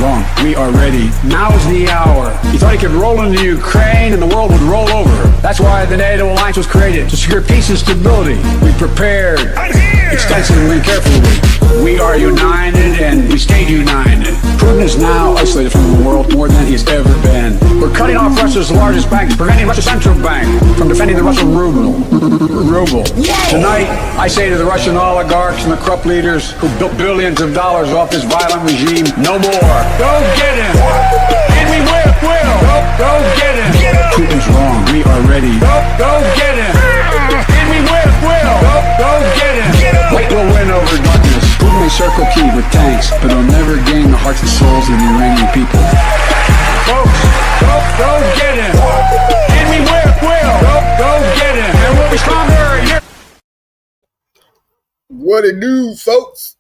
wrong. We are ready. Now is the hour. He thought he could roll into Ukraine and the world would roll over. That's why the NATO alliance was created, to secure peace and stability. We prepared extensively and carefully. We are united and we stayed united. Putin is now isolated from the world more than he's ever been. We're cutting off Russia's largest bank, preventing Russia's central bank from defending the Russian ruble. Tonight, I say to the Russian oligarchs and the corrupt leaders who built billions of dollars off this violent regime, no more. Go get him! And we will! Go get him! Putin's wrong. We are ready. Go get him! And we will! Go get him! Light will win over darkness. Putin may circle Kyiv with tanks, but he'll never gain the hearts and souls of the Iranian people. Folks, go get him! And we will! Go get him! And we'll be stronger! What it do, folks?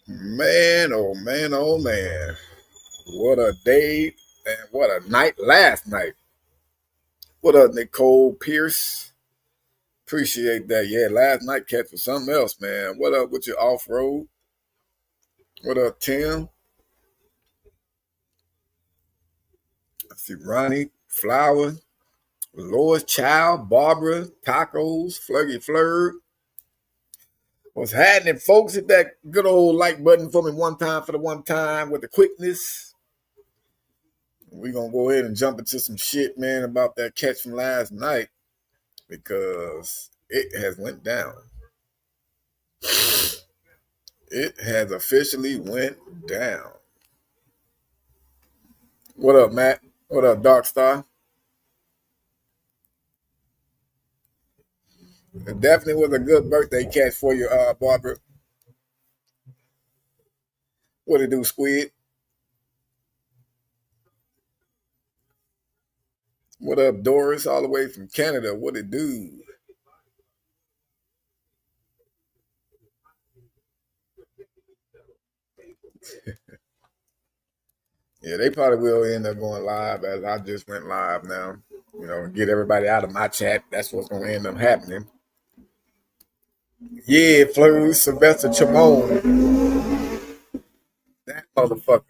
Man, oh man, oh man. What a day and what a night last night. What up, Nicole Pierce? Appreciate that. Yeah, last night catch was something else, man. What up with your off-road? What up, Tim? I see Ronnie, Flower, Lois Child, Barbara, Tacos, Flurgy Flirt. What's happening, folks? Hit that good old like button for me one time for the one time with the quickness. We're going to go ahead and jump into some shit, man, about that catch from last night because it has went down. It has officially went down. What up, Matt? What up, Dark Star? It definitely was a good birthday catch for you, Barbara. What it do, Squid? What up, Doris, all the way from Canada? What it do? Yeah, they probably will end up going live as I just went live now. You know, get everybody out of my chat. That's what's going to end up happening. Yeah, Fleur, Sylvester Chamon. That motherfucker.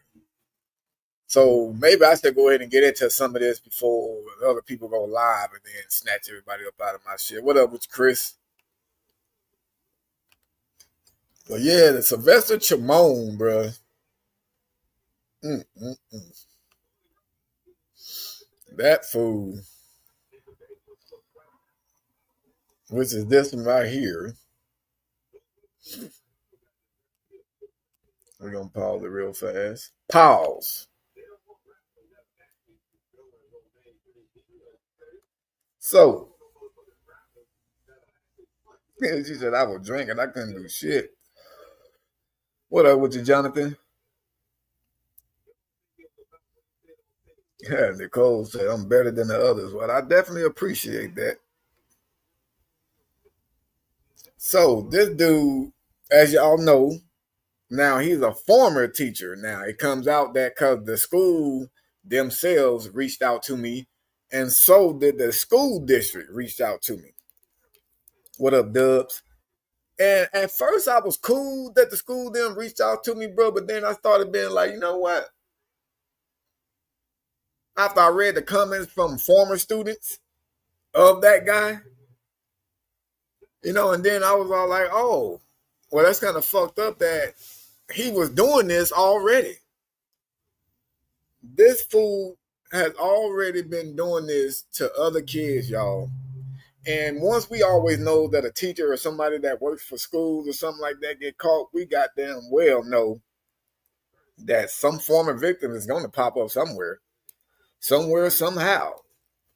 So maybe I should go ahead and get into some of this before other people go live and then snatch everybody up out of my shit. What up with you, Chris? Well, yeah, the Sylvester Chamon, bro. That fool, which is this one right here. We're going to pause it real fast. Pause. So, she said I was drinking. I couldn't do shit. What up with you, Jonathan? Yeah, Nicole said I'm better than the others. Well, I definitely appreciate that. So, this dude, as y'all know, now he's a former teacher. Now, it comes out that because the school themselves reached out to me, and so did the school district reached out to me. What up, Dubs? And at first, I was cool that the school them reached out to me, bro. But then I started being like, you know what? After I read the comments from former students of that guy, you know, and then I was all like, oh, well, that's kind of fucked up that he was doing this already. This fool has already been doing this to other kids, y'all. And once we always know that a teacher or somebody that works for schools or something like that get caught, we goddamn well know that some former victim is going to pop up somewhere, somehow.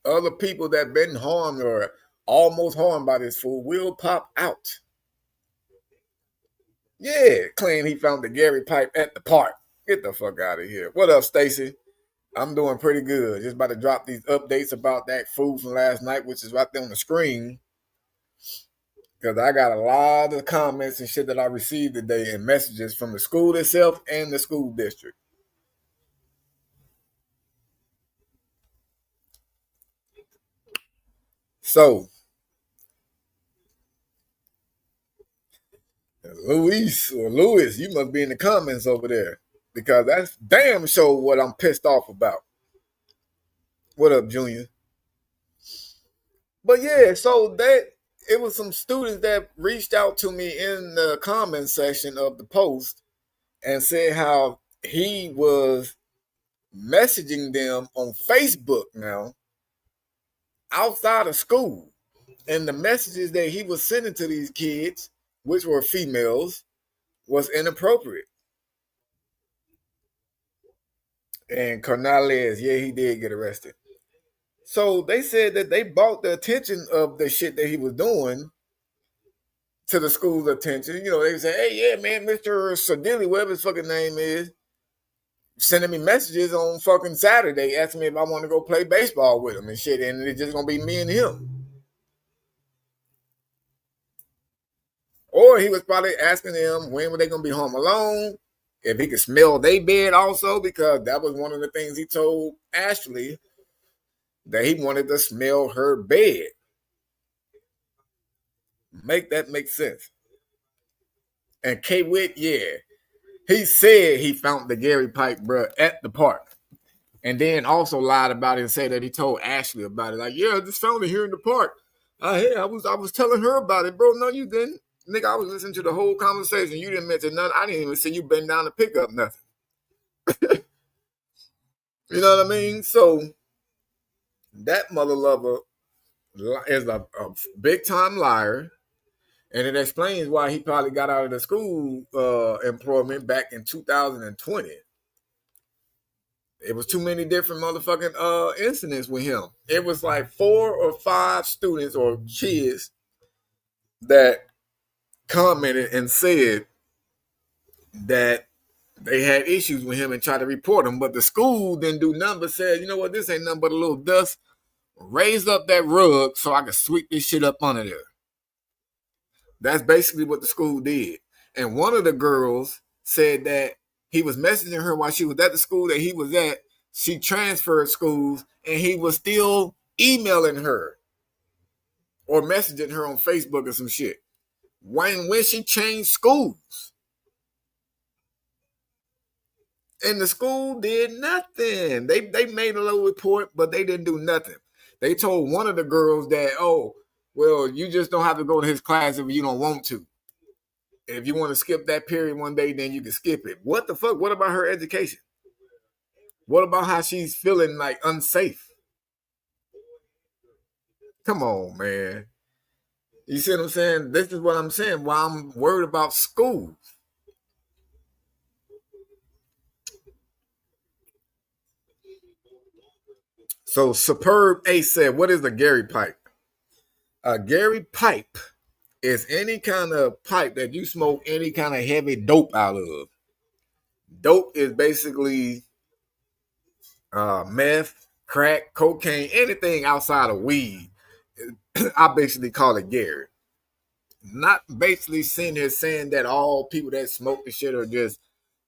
Other people that been harmed or almost harmed by this fool will pop out. Yeah, claim he found the Gary pipe at the park. Get the fuck out of here. What up, Stacy? I'm doing pretty good. Just about to drop these updates about that food from last night, which is right there on the screen. Because I got a lot of comments and shit that I received today and messages from the school itself and the school district. So, Luis or Louis, you must be in the comments over there because that's damn sure what I'm pissed off about. What up, Junior? But yeah, so that it was some students that reached out to me in the comment section of the post and said how he was messaging them on Facebook now outside of school. And the messages that he was sending to these kids, which were females, was inappropriate. And Cornelius, yeah, he did get arrested. So they said that they brought the attention of the shit that he was doing to the school's attention. You know, they say, hey, yeah, man, Mr. Sedilli, whatever his fucking name is, sending me messages on fucking Saturday asking me if I want to go play baseball with him and shit. And it's just going to be me and him. Or he was probably asking them when were they going to be home alone, if he could smell their bed also, because that was one of the things he told Ashley, that he wanted to smell her bed. Make that make sense. And K-Witt, yeah, he said he found the Gary pipe, bro, at the park. And then also lied about it and said that he told Ashley about it. Like, yeah, I just found it here in the park. Hey, I was telling her about it, bro. No, you didn't. Nigga, I was listening to the whole conversation. You didn't mention nothing. I didn't even see you bend down to pick up nothing. You know what I mean? So that mother lover is a big time liar. And it explains why he probably got out of the school employment back in 2020. It was too many different motherfucking incidents with him. It was like 4 or 5 students or kids that commented and said that they had issues with him and tried to report him. But the school didn't do nothing but said, you know what, this ain't nothing but a little dust. Raise up that rug so I can sweep this shit up under there. That's basically what the school did. And one of the girls said that he was messaging her while she was at the school that he was at. She transferred schools and he was still emailing her or messaging her on Facebook or some shit. When she changed schools. And the school did nothing. They made a little report, but they didn't do nothing. They told one of the girls that, oh, well, you just don't have to go to his class if you don't want to. If you want to skip that period one day, then you can skip it. What the fuck? What about her education? What about how she's feeling like unsafe? Come on, man. You see what I'm saying? This is what I'm saying. Why I'm worried about schools. So Superb Ace said, what is a Gary pipe? A Gary pipe is any kind of pipe that you smoke any kind of heavy dope out of. Dope is basically meth, crack, cocaine, anything outside of weed. I basically call it Gary. Not basically sitting here saying that all people that smoke the shit are just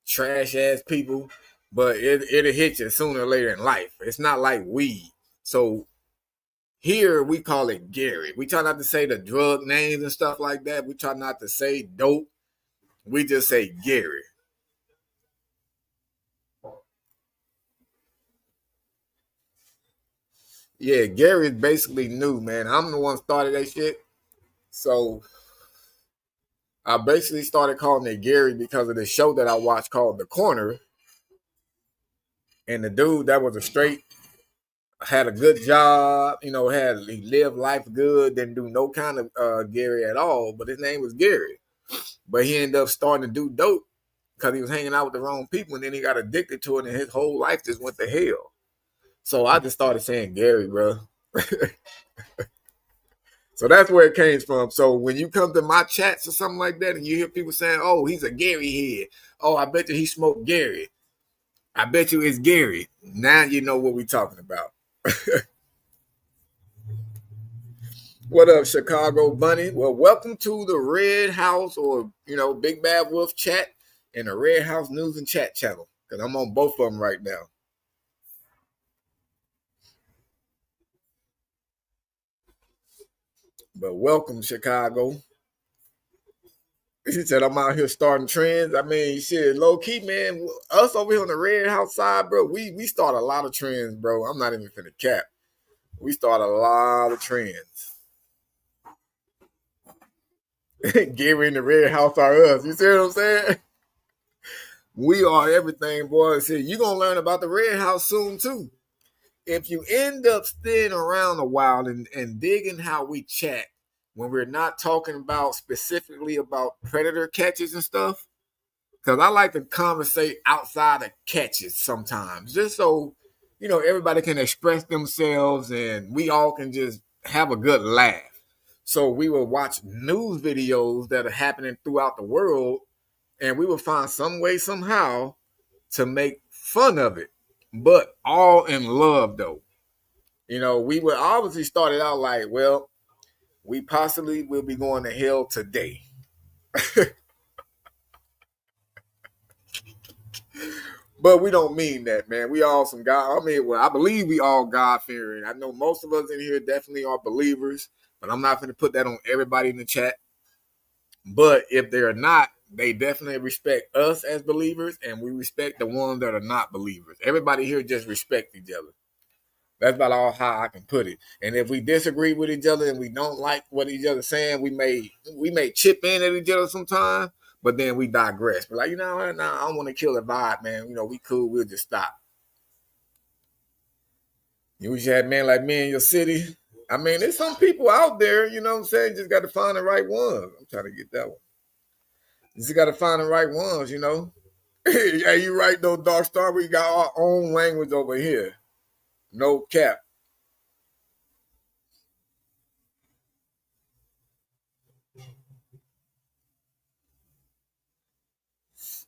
trash ass people, but it'll hit you sooner or later in life. It's not like weed. So here we call it Gary. We try not to say the drug names and stuff like that. We try not to say dope. We just say Gary. Yeah, Gary is basically new, man. I'm the one started that shit. So I basically started calling it Gary because of the show that I watched called The Corner. And the dude that was a straight, had a good job, he lived life good, didn't do no kind of Gary at all, but his name was Gary. But he ended up starting to do dope because he was hanging out with the wrong people, and then he got addicted to it, and his whole life just went to hell. So I just started saying Gary, bro. So that's where it came from. So when you come to my chats or something like that, and you hear people saying, oh, he's a Gary head. Oh, I bet you he smoked Gary. I bet you it's Gary. Now you know what we're talking about. What up, Chicago Bunny? Well, welcome to the Red House or, Big Bad Wolf chat and the Red House News and Chat channel because I'm on both of them right now. But welcome, Chicago. He said, I'm out here starting trends. I mean, shit, low key, man. Us over here on the Red House side, bro, we start a lot of trends, bro. I'm not even finna cap. We start a lot of trends. Gary and the Red House are us. You see what I'm saying? We are everything, boy. See, you're going to learn about the Red House soon, too. If you end up staying around a while and digging how we chat when we're not talking about specifically about predator catches and stuff, because I like to conversate outside of catches sometimes, just so, everybody can express themselves and we all can just have a good laugh. So we will watch news videos that are happening throughout the world, and we will find some way, somehow, to make fun of it, but all in love, though. We would obviously started out like, well, we possibly will be going to hell today. But we don't mean that, man. We all some God. I mean, well, I believe we all God-fearing. I know most of us in here definitely are believers, but I'm not going to put that on everybody in the chat. But if they're not, they definitely respect us as believers, and we respect the ones that are not believers. Everybody here just respect each other. That's about all how I can put it. And if we disagree with each other and we don't like what each other's saying, we may chip in at each other sometime, but then we digress. But like, nah, I don't want to kill the vibe, man. We cool. We'll just stop. You wish you had men like me in your city. I mean, there's some people out there, you know what I'm saying? Just got to find the right ones. I'm trying to get that one. Just got to find the right ones, Yeah, you right, though, Dark Star. We got our own language over here. No cap.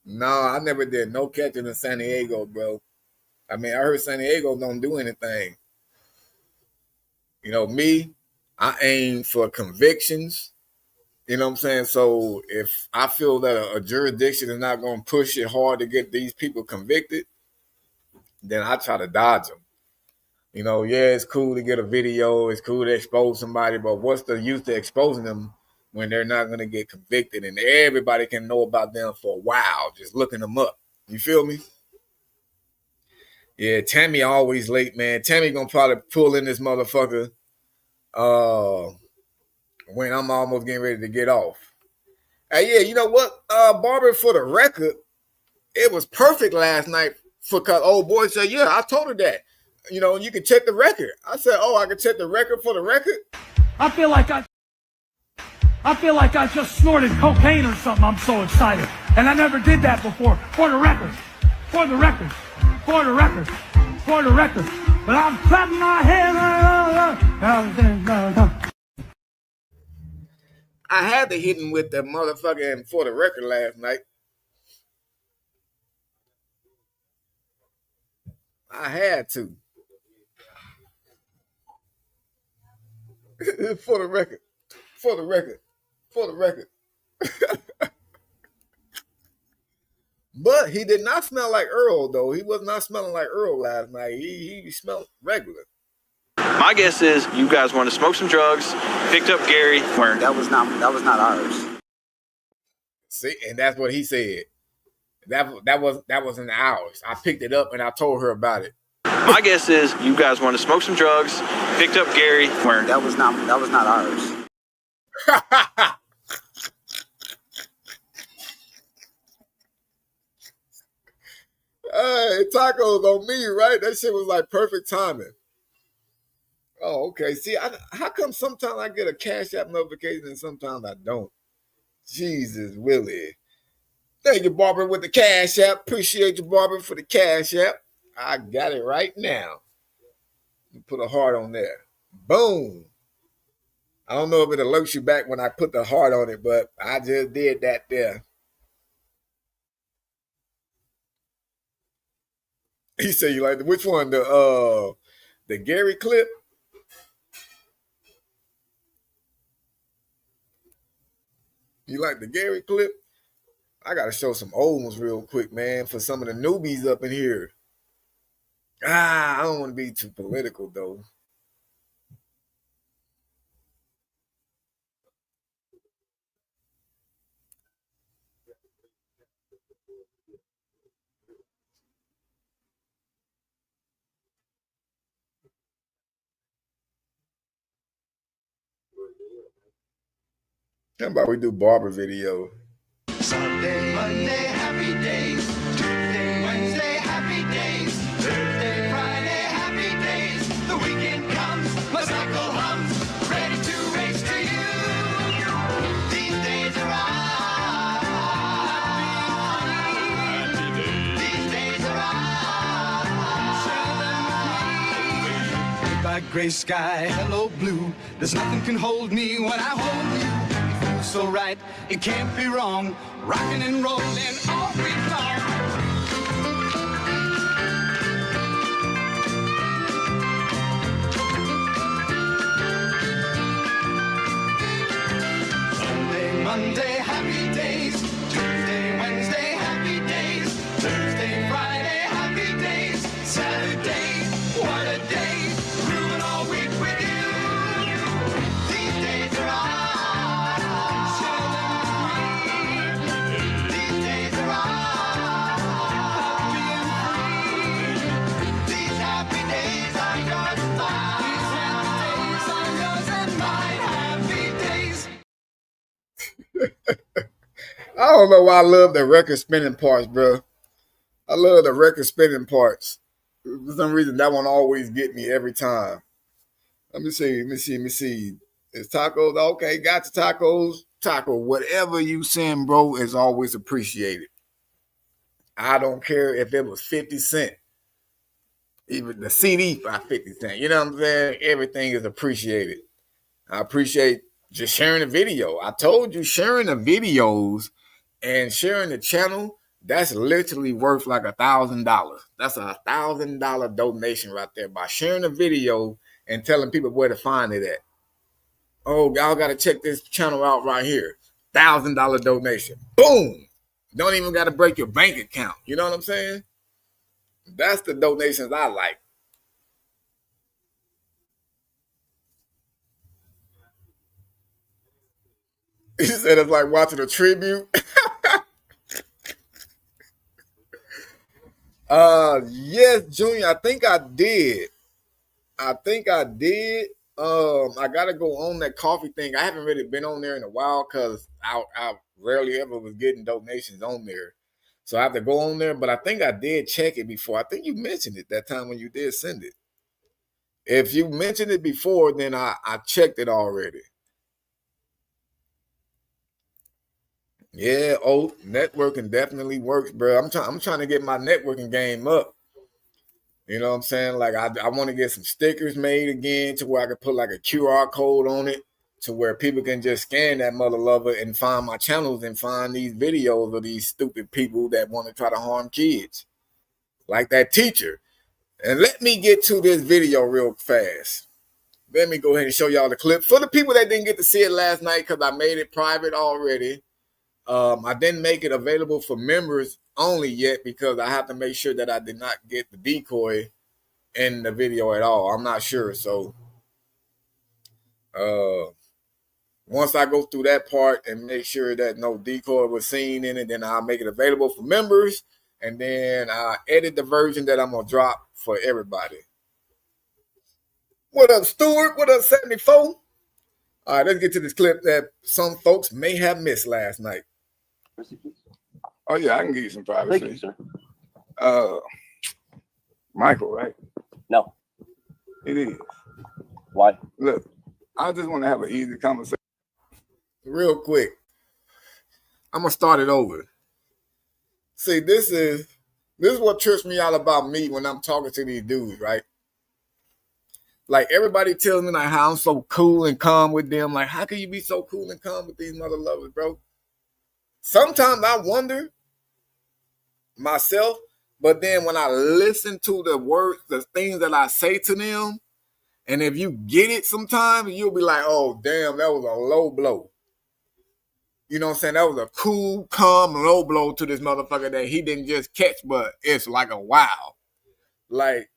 No, I never did no catching in San Diego, bro. I mean, I heard San Diego don't do anything. Me, I aim for convictions. You know what I'm saying? So if I feel that a jurisdiction is not going to push it hard to get these people convicted, then I try to dodge them. Yeah, it's cool to get a video. It's cool to expose somebody, but what's the use of exposing them when they're not going to get convicted and everybody can know about them for a while, just looking them up? You feel me? Yeah, Tammy always late, man. Tammy going to probably pull in this motherfucker when I'm almost getting ready to get off. Hey, yeah, you know what, Barbara, for the record, it was perfect last night because old boy said, yeah, I told her that. You can check the record. I said, oh, I can check the record for the record? I feel like I just snorted cocaine or something. I'm so excited. And I never did that before. For the record. For the record. For the record. For the record. But I'm clapping my hands. I had to hit him with the motherfucker and for the record last night. I had to. For the record. For the record. For the record. But he did not smell like Earl, though. He was not smelling like Earl last night. He smelled regular. My guess is you guys wanted to smoke some drugs, picked up Gary. That was not ours. See, and that's what he said. That wasn't ours. I picked it up and I told her about it. My guess is you guys wanted to smoke some drugs, picked up Gary. That was not ours. Hey, tacos on me, right? That shit was like perfect timing. Oh, okay. See, how come sometimes I get a Cash App notification and sometimes I don't? Jesus, Willie. Thank you, Barbara, with the Cash App. Appreciate you, Barbara, for the Cash App. I got it right now. Put a heart on there. Boom. I don't know if it alerts you back when I put the heart on it, but I just did that there. He said, you like which one? The Gary clip? You like the Gary clip? I got to show some old ones real quick, man, for some of the newbies up in here. I don't want to be too political, though. How about we do barber video? Sunday, Monday, happy days. Tuesday, Wednesday, happy days. Thursday, Friday, happy days. The weekend comes, my cycle hums, ready to race to you. These days are ours. These days are ours. Goodbye, gray sky, hello, blue. There's nothing can hold me when I hold you. So right, it can't be wrong. Rocking and rolling all week long. Sunday, Monday, happy days. Tuesday, Wednesday, happy days. Thursday, Friday, happy days. Saturday, what a day. Grooving all week with you. These days are ours. I don't know why I love the record spinning parts, bro. I love the record spinning parts. For some reason, that one always get me every time. Let me see. It's tacos. Okay, got the tacos. Taco, whatever you send, bro, is always appreciated. I don't care if it was 50 cents. Even the CD by 50 cents. You know what I'm saying? Everything is appreciated. I appreciate just sharing the video. I told you, sharing the videos and sharing the channel, that's literally worth like $1,000. That's $1,000 donation right there by sharing the video and telling people where to find it at. Oh, y'all got to check this channel out right here. $1,000 donation. Boom. Don't even got to break your bank account. You know what I'm saying? That's the donations I like. He said it's like watching a tribute. Yes, Junior, I think I did. I gotta go on that coffee thing. I haven't really been on there in a while because I rarely ever was getting donations on there. So I have to go on there, but I think I did check it before. I think you mentioned it that time when you did send it. If you mentioned it before, then I checked it already. Yeah, networking definitely works, bro. I'm trying to get my networking game up. You know what I'm saying? Like I want to get some stickers made again to where I can put like a QR code on it to where people can just scan that mother lover and find my channels and find these videos of these stupid people that want to try to harm kids. Like that teacher. And let me get to this video real fast. Let me go ahead and show y'all the clip. For the people that didn't get to see it last night, because I made it private already. I didn't make it available for members only yet because I have to make sure that I did not get the decoy in the video at all. I'm not sure. So once I go through that part and make sure that no decoy was seen in it, then I'll make it available for members. And then I edit the version that I'm going to drop for everybody. What up, Stuart? What up, 74? All right, let's get to this clip that some folks may have missed last night. Oh, yeah, I can give you some privacy. Thank you, sir. Michael, right? No. It is. Why? Look, I just want to have an easy conversation. Real quick. I'm going to start it over. See, this is what trips me out about me when I'm talking to these dudes, right? Like, everybody tells me like how I'm so cool and calm with them. Like, how can you be so cool and calm with these mother lovers, bro? Sometimes I wonder myself, but then when I listen to the words, the things that I say to them, and if you get it sometimes, you'll be like, oh, damn, that was a low blow. You know what I'm saying? That was a cool, calm, low blow to this motherfucker that he didn't just catch, but it's like a wow. Like,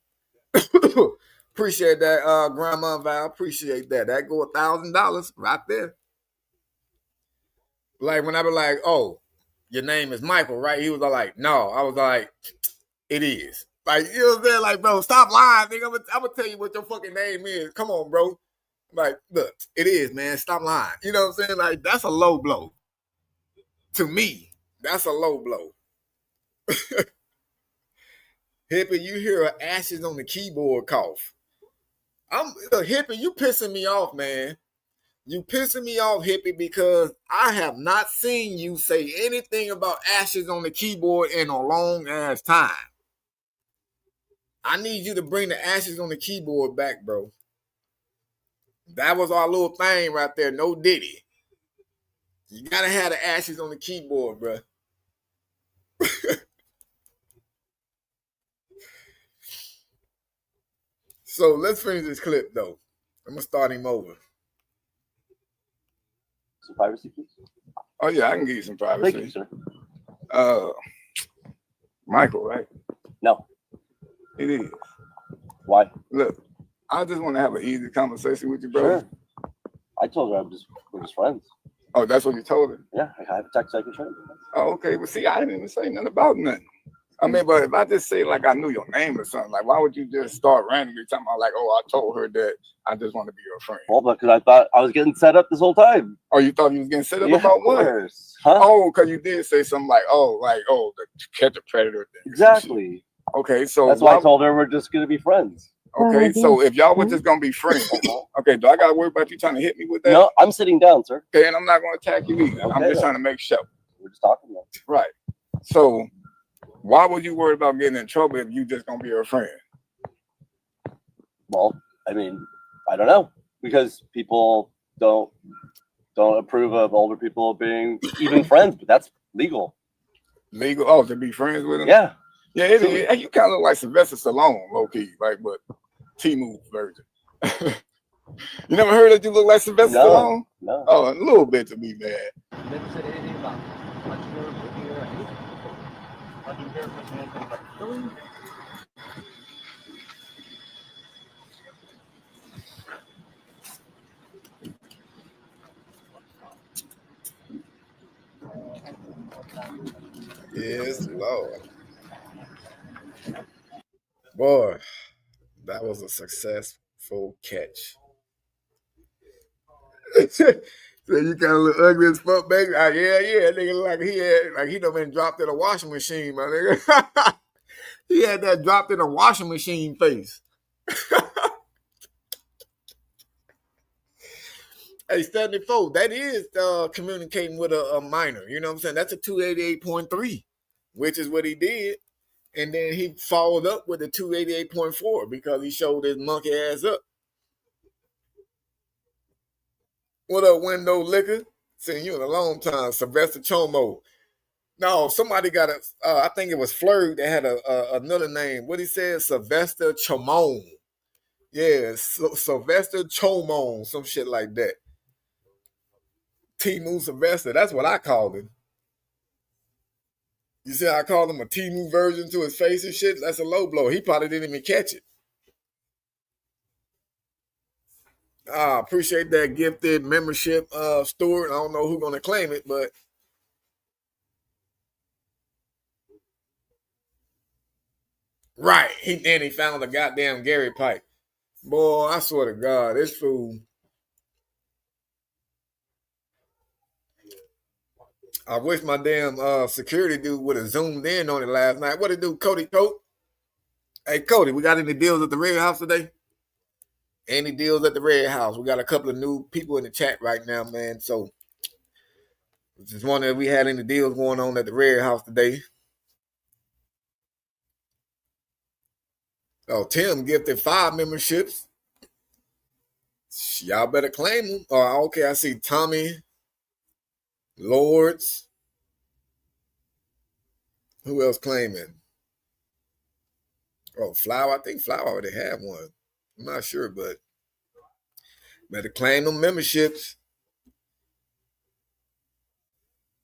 appreciate that, Grandma Val. Appreciate that. That go $1,000 right there. Like, when I be like, oh, your name is Michael, right? He was like, no. I was like, it is. Like, you know what I'm saying? Like, bro, stop lying, nigga. I'm gonna tell you what your fucking name is. Come on, bro. Like, look, it is, man. Stop lying. You know what I'm saying? Like, that's a low blow. To me, that's a low blow. Hippie, you hear ashes on the keyboard cough. Hippie, you pissing me off, man. You pissing me off, Hippie, because I have not seen you say anything about ashes on the keyboard in a long ass time. I need you to bring the ashes on the keyboard back, bro. That was our little thing right there. No Diddy. You gotta have the ashes on the keyboard, bro. So let's finish this clip, though. I'm gonna start him over. Some privacy, please. Oh yeah, I can give you some privacy. Thank you, sir. Michael, right? No. It is. Why? Look, I just want to have an easy conversation with you, bro. Sure. I told her we're just friends. Oh, that's what you told her? Yeah, I have a text I can show you. Oh, okay. Well, see, I didn't even say nothing about nothing. I mean, but if I just say like I knew your name or something, like why would you just start randomly talking about like, oh, I told her that I just want to be your friend? Well, because I thought I was getting set up this whole time. Oh, you thought you was getting set up Yeah, about of what? course. Huh? Oh, because you did say something like, the catch a predator thing. Exactly. Okay, so that's why I told her we're just gonna be friends. Okay, so if y'all were just gonna be friends, okay, do I gotta worry about you trying to hit me with that? No, I'm sitting down, sir. Okay, and I'm not gonna attack you either. I'm just trying to make sure. We're just talking now. Right. So why would you worry about getting in trouble if you just gonna be her friend? Well, I mean, I don't know, because people don't approve of older people being even friends, but that's legal. Legal? Oh, to be friends with them? Yeah. Yeah, it is. You kind of look like Sylvester Stallone, low key, like, but T-Move version. You never heard that you look like Sylvester Stallone? No. Oh, a little bit to be bad. Never said anything about Yes, Lord. Boy, that was a successful catch. So you kind of look ugly as fuck, baby. Yeah, nigga, like he done been dropped in a washing machine, my nigga. He had that dropped in a washing machine face. Hey, 74, that is communicating with a minor. You know what I'm saying? That's a 288.3, which is what he did. And then he followed up with the 288.4 because he showed his monkey ass up. What up, Window Liquor? Seen you in a long time. Sylvester Chomo. No, somebody got I think it was Fleur that had another name. What he said? Sylvester Chomon. Yeah, Sylvester Chomon, some shit like that. T-Move Sylvester, that's what I called him. You see how I called him a T-Move version to his face and shit? That's a low blow. He probably didn't even catch it. Appreciate that gifted membership, Stuart. I don't know who's going to claim it, but right. He found the goddamn Gary Pike. Boy, I swear to God, this fool. I wish my damn security dude would have zoomed in on it last night. What it do, Cody Coat? Hey, Cody, we got any deals at the Red House today? Any deals at the Red House? We got a couple of new people in the chat right now, man. So, just wondering if we had any deals going on at the Red House today. Oh, Tim gifted 5 memberships. Y'all better claim them. Oh, okay, I see Tommy Lords. Who else claiming? Oh, Flower. I think Flower already had one. I'm not sure, but better claim them memberships.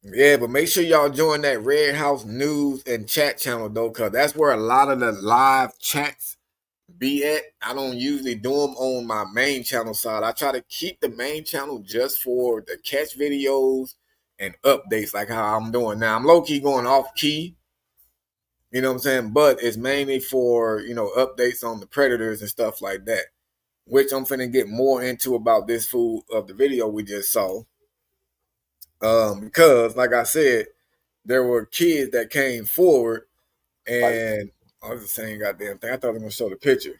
Yeah, but make sure y'all join that Red House news and chat channel, though, because that's where a lot of the live chats be at. I don't usually do them on my main channel side. I try to keep the main channel just for the catch videos and updates like how I'm doing now. I'm low key going off key, you know what I'm saying? But it's mainly for, updates on the predators and stuff like that, which I'm finna get more into about this food of the video we just saw. Because like I said, there were kids that came forward, and I was the same goddamn thing. I thought I was gonna show the picture.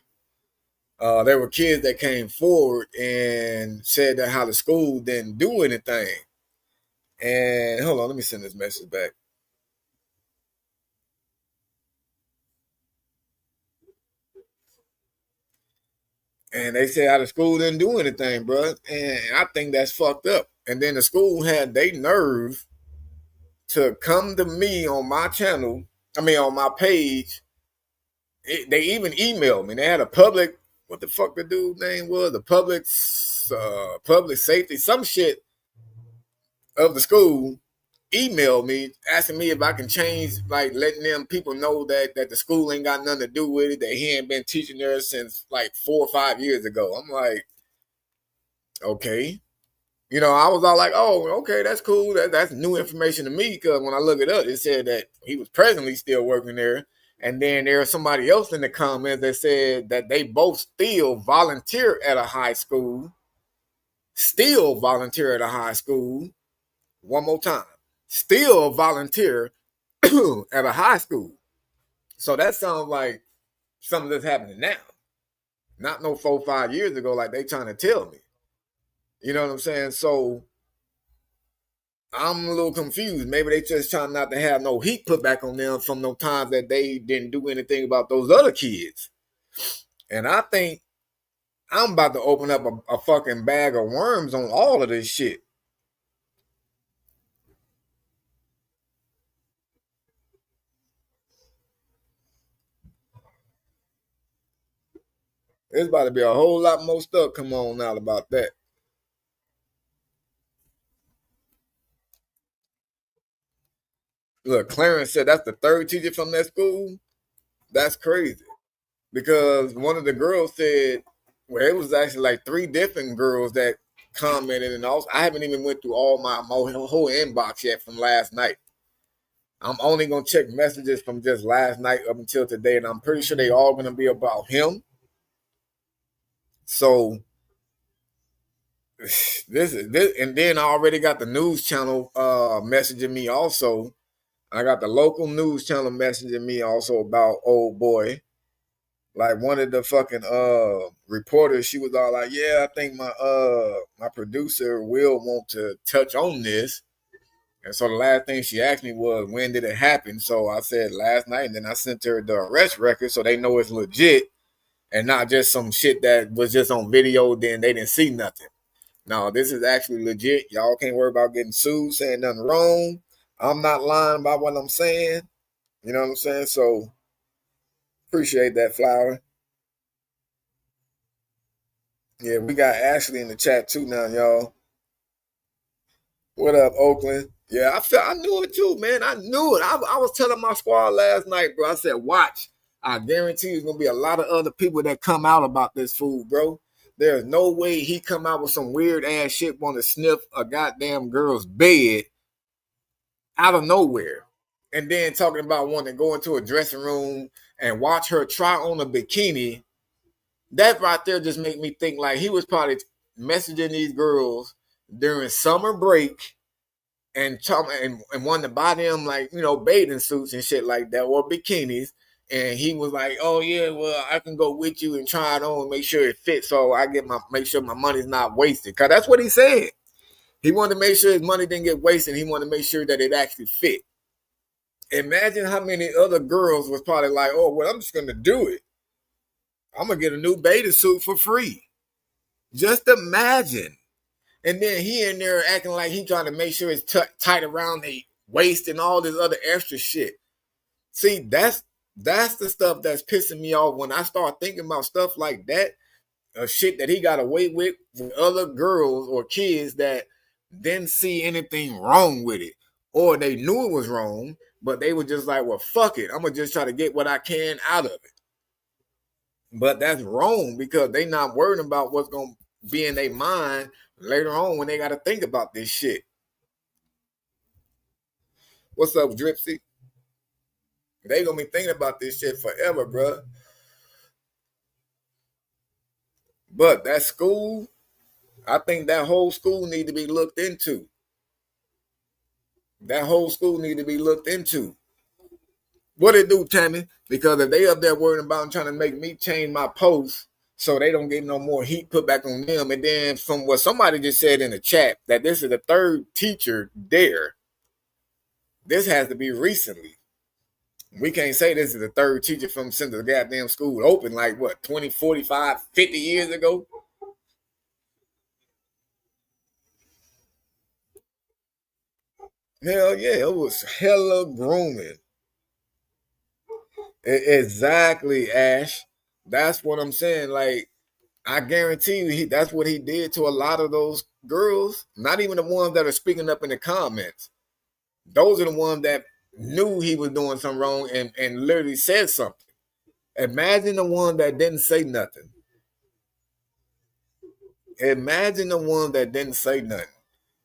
There were kids that came forward and said that how the school didn't do anything. And hold on, let me send this message back. And they said how the school didn't do anything, bro. And I think that's fucked up. And then the school had they nerve to come to me on my channel, on my page. They even emailed me. They had a public, what the fuck the dude's name was? The public safety, some shit of the school emailed me asking me if I can change, like letting them people know that the school ain't got nothing to do with it, that he ain't been teaching there since like 4 or 5 years ago. I'm like, okay. I was all like, oh, okay, that's cool. That's new information to me, because when I look it up, it said that he was presently still working there. And then there was somebody else in the comments that said that they both still volunteer at a high school. Still volunteer at a high school. One more time. Still volunteer at a high school. So that sounds like something that's happening now. Not no 4 or 5 years ago like they trying to tell me. You know what I'm saying? So I'm a little confused. Maybe they just trying not to have no heat put back on them from those times that they didn't do anything about those other kids. And I think I'm about to open up a fucking bag of worms on all of this shit. There's about to be a whole lot more stuff come on out about that. Look, Clarence said that's the third teacher from that school. That's crazy. Because one of the girls said, well, it was actually like 3 different girls that commented, and also I haven't even went through all my whole inbox yet from last night. I'm only gonna check messages from just last night up until today, and I'm pretty sure they all gonna be about him. So this, and then I already got the news channel messaging me also. I got the local news channel messaging me also about old boy. Like one of the fucking reporters, she was all like, yeah, I think my producer will want to touch on this. And so the last thing she asked me was, when did it happen? So I said last night, and then I sent her the arrest record so they know it's legit and not just some shit that was just on video, then they didn't see nothing. No, this is actually legit. Y'all can't worry about getting sued, saying nothing wrong. I'm not lying about what I'm saying. You know what I'm saying? So appreciate that, Flower. Yeah, we got Ashley in the chat too now, y'all. What up, Oakland? Yeah, I knew it too, man. I knew it. I was telling my squad last night, bro. I said, watch. I guarantee there's going to be a lot of other people that come out about this fool, bro. There's no way he come out with some weird ass shit want to sniff a goddamn girl's bed out of nowhere. And then talking about wanting to go into a dressing room and watch her try on a bikini. That right there just make me think like he was probably messaging these girls during summer break and wanted to buy them like, bathing suits and shit like that or bikinis. And he was like, oh yeah, well, I can go with you and try it on and make sure it fits so I make sure my money's not wasted. Cause that's what he said. He wanted to make sure his money didn't get wasted. He wanted to make sure that it actually fit. Imagine how many other girls was probably like, oh, well, I'm just going to do it. I'm going to get a new bathing suit for free. Just imagine. And then he in there acting like he trying to make sure it's tight around the waist and all this other extra shit. See, that's the stuff that's pissing me off when I start thinking about stuff like that, shit that he got away with other girls or kids that didn't see anything wrong with it. Or they knew it was wrong, but they were just like, well, fuck it. I'm going to just try to get what I can out of it. But that's wrong because they not worried about what's going to be in their mind later on when they got to think about this shit. What's up, Dripsy? They gonna be thinking about this shit forever, bro. But that school, I think that whole school need to be looked into. That whole school need to be looked into. What it do, Tammy? Because if they up there worrying about trying to make me change my post so they don't get no more heat put back on them, and then from what somebody just said in the chat that this is the third teacher there. This has to be recently. We can't say this is the third teacher from since the goddamn school opened, like what, 20, 45, 50 years ago? Hell yeah, it was hella grooming. Exactly, Ash. That's what I'm saying. Like, I guarantee you, that's what he did to a lot of those girls. Not even the ones that are speaking up in the comments. Those are the ones that knew he was doing something wrong and literally said something. Imagine the one that didn't say nothing. Imagine the one that didn't say nothing.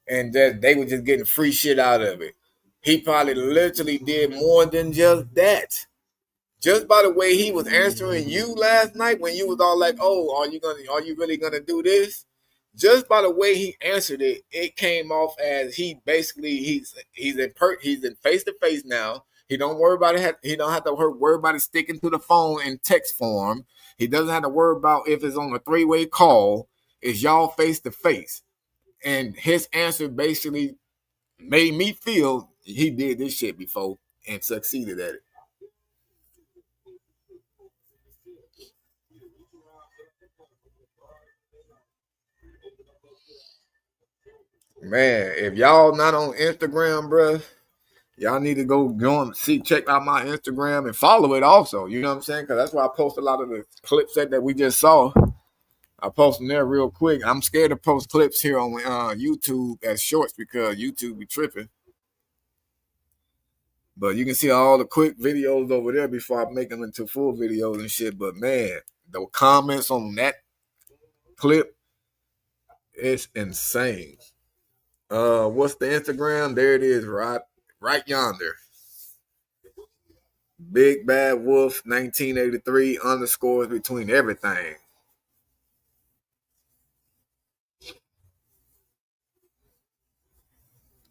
And that they were just getting free shit out of it. He probably literally did more than just that. Just by the way he was answering you last night when you was all like, "Oh, are you really gonna do this?" Just by the way he answered it, it came off as he's in face to face now. He don't worry about it. He don't have to worry about it sticking to the phone in text form. He doesn't have to worry about if it's on a 3-way call. It's y'all face to face. And his answer basically made me feel he did this shit before and succeeded at it. Man, if y'all not on Instagram, bro, y'all need to go check out my Instagram and follow it also. You know what I'm saying? Because that's why I post a lot of the clips that we just saw. I post them there real quick. I'm scared to post clips here on YouTube as shorts because YouTube be tripping. But you can see all the quick videos over there before I make them into full videos and shit. But man, the comments on that clip, it's insane. What's the Instagram? There it is, right yonder. Big Bad Wolf 1983 underscores between everything.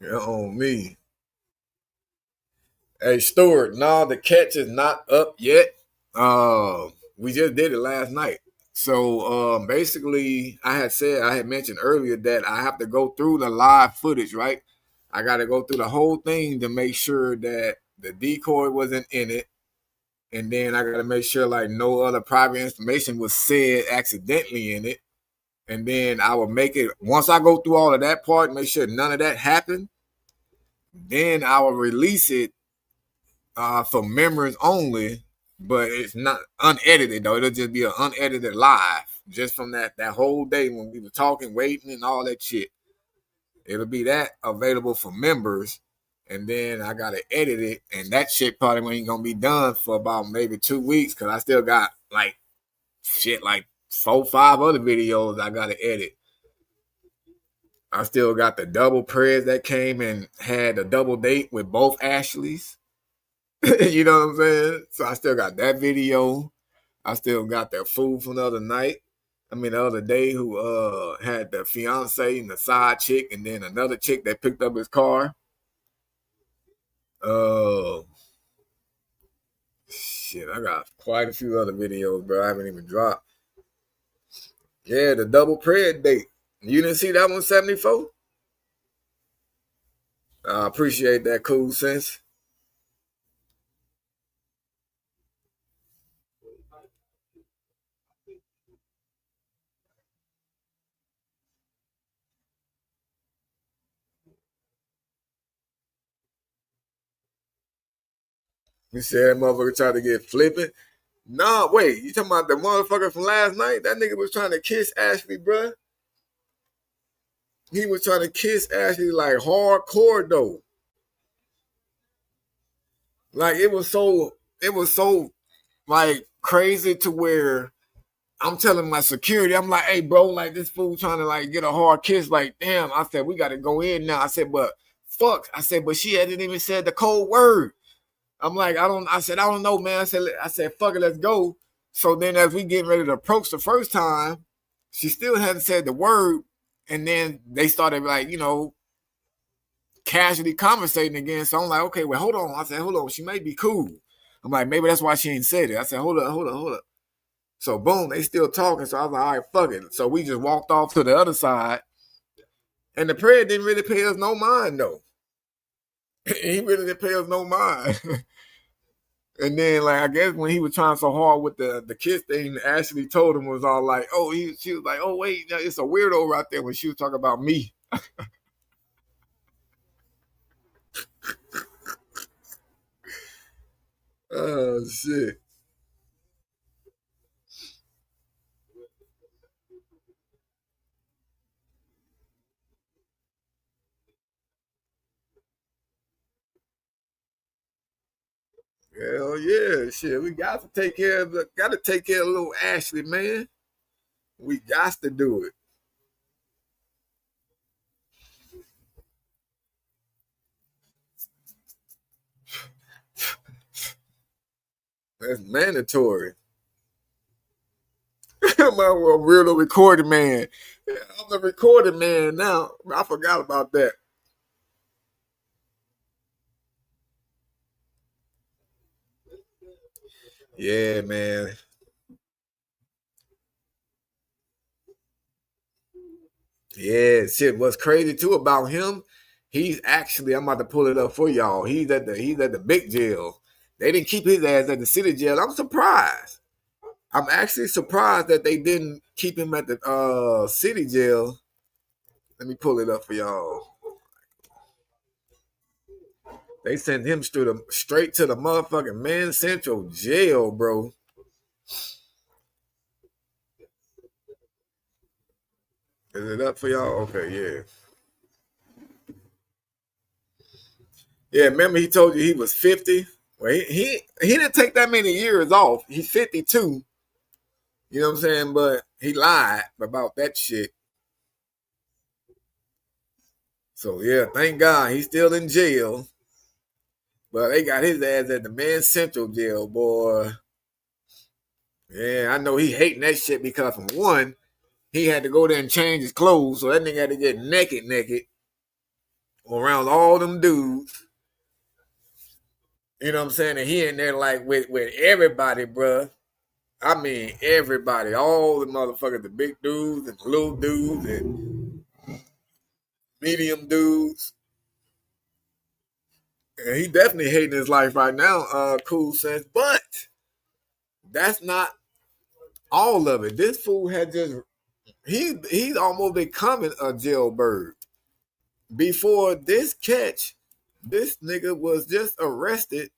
You're on me. Hey Stuart, no, the catch is not up yet. We just did it last night. So basically, I had mentioned earlier that I have to go through the live footage, right? I got to go through the whole thing to make sure that the decoy wasn't in it. And then I got to make sure like no other private information was said accidentally in it. And then I will make it, once I go through all of that part, make sure none of that happened. Then I will release it for members only. But it's not unedited though. It'll just be an unedited live, just from that whole day when we were talking, waiting, and all that shit. It'll be that available for members, and then I gotta edit it, and that shit probably ain't gonna be done for about maybe 2 weeks because I still got like 4, 5 other videos I gotta edit. I still got the double prayers that came and had a double date with both Ashleys. You know what I'm saying? So I still got that video. I still got that fool from the other night. The other day who had the fiance and the side chick and then another chick that picked up his car. Shit, I got quite a few other videos, bro. I haven't even dropped. Yeah, the double prayer date. You didn't see that one, 74? I appreciate that cool sense. You said that motherfucker tried to get flippant. Nah, wait. You talking about the motherfucker from last night? That nigga was trying to kiss Ashley, bruh. He was trying to kiss Ashley like hardcore though. Like it was so like crazy to where I'm telling my security, I'm like, hey bro, like this fool trying to like get a hard kiss. Like, damn, I said, we gotta go in now. I said, but fuck. I said, but she hadn't even said the code word. I'm like, I don't know, man. I said, fuck it, let's go. So then as we getting ready to approach the first time, she still hadn't said the word. And then they started like, casually conversating again. So I'm like, okay, well, hold on. I said, hold on. She may be cool. I'm like, maybe that's why she ain't said it. I said, hold up. So boom, they still talking. So I was like, all right, fuck it. So we just walked off to the other side. And the prayer didn't really pay us no mind, though. He really didn't pay us no mind. And then, like, I guess when he was trying so hard with the kiss thing, Ashley told him was all like, she was like, oh, wait, it's a weirdo right there when she was talking about me. Oh, shit. Hell yeah, shit. We got to take care of little Ashley, man. We got to do it. That's mandatory. I'm a real recording man. I'm the recording man now. I forgot about that. Yeah, man. Yeah, shit. What's crazy too about him? He's actually, I'm about to pull it up for y'all. He's at the big jail. They didn't keep his ass at the city jail. I'm surprised. I'm actually surprised that they didn't keep him at the city jail. Let me pull it up for y'all. They sent him straight to the motherfucking Man Central jail, bro. Is it up for y'all? Okay, yeah. Yeah, remember he told you he was 50? Well, he didn't take that many years off. He's 52. You know what I'm saying? But he lied about that shit. So, yeah, thank God he's still in jail. But they got his ass at the Man Central jail, boy. Yeah, I know he hating that shit because, from one, he had to go there and change his clothes. So that nigga had to get naked around all them dudes. You know what I'm saying? And he in there like with everybody, bruh. I mean, everybody. All the motherfuckers, the big dudes and the little dudes and medium dudes. And he definitely hating his life right now, Cool Sense. But that's not all of it. This fool had just, he's almost becoming a jailbird. Before this catch, this nigga was just arrested,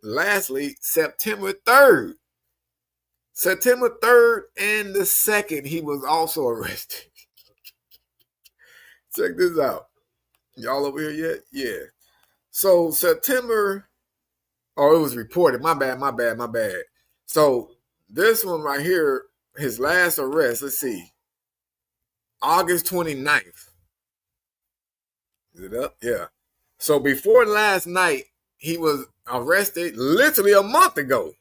lastly, September 3rd. September 3rd and the 2nd, he was also arrested. Check this out. Y'all over here yet? Yeah. So September, it was reported. My bad. So this one right here, his last arrest, let's see. August 29th. Is it up? Yeah. So before last night, he was arrested literally a month ago.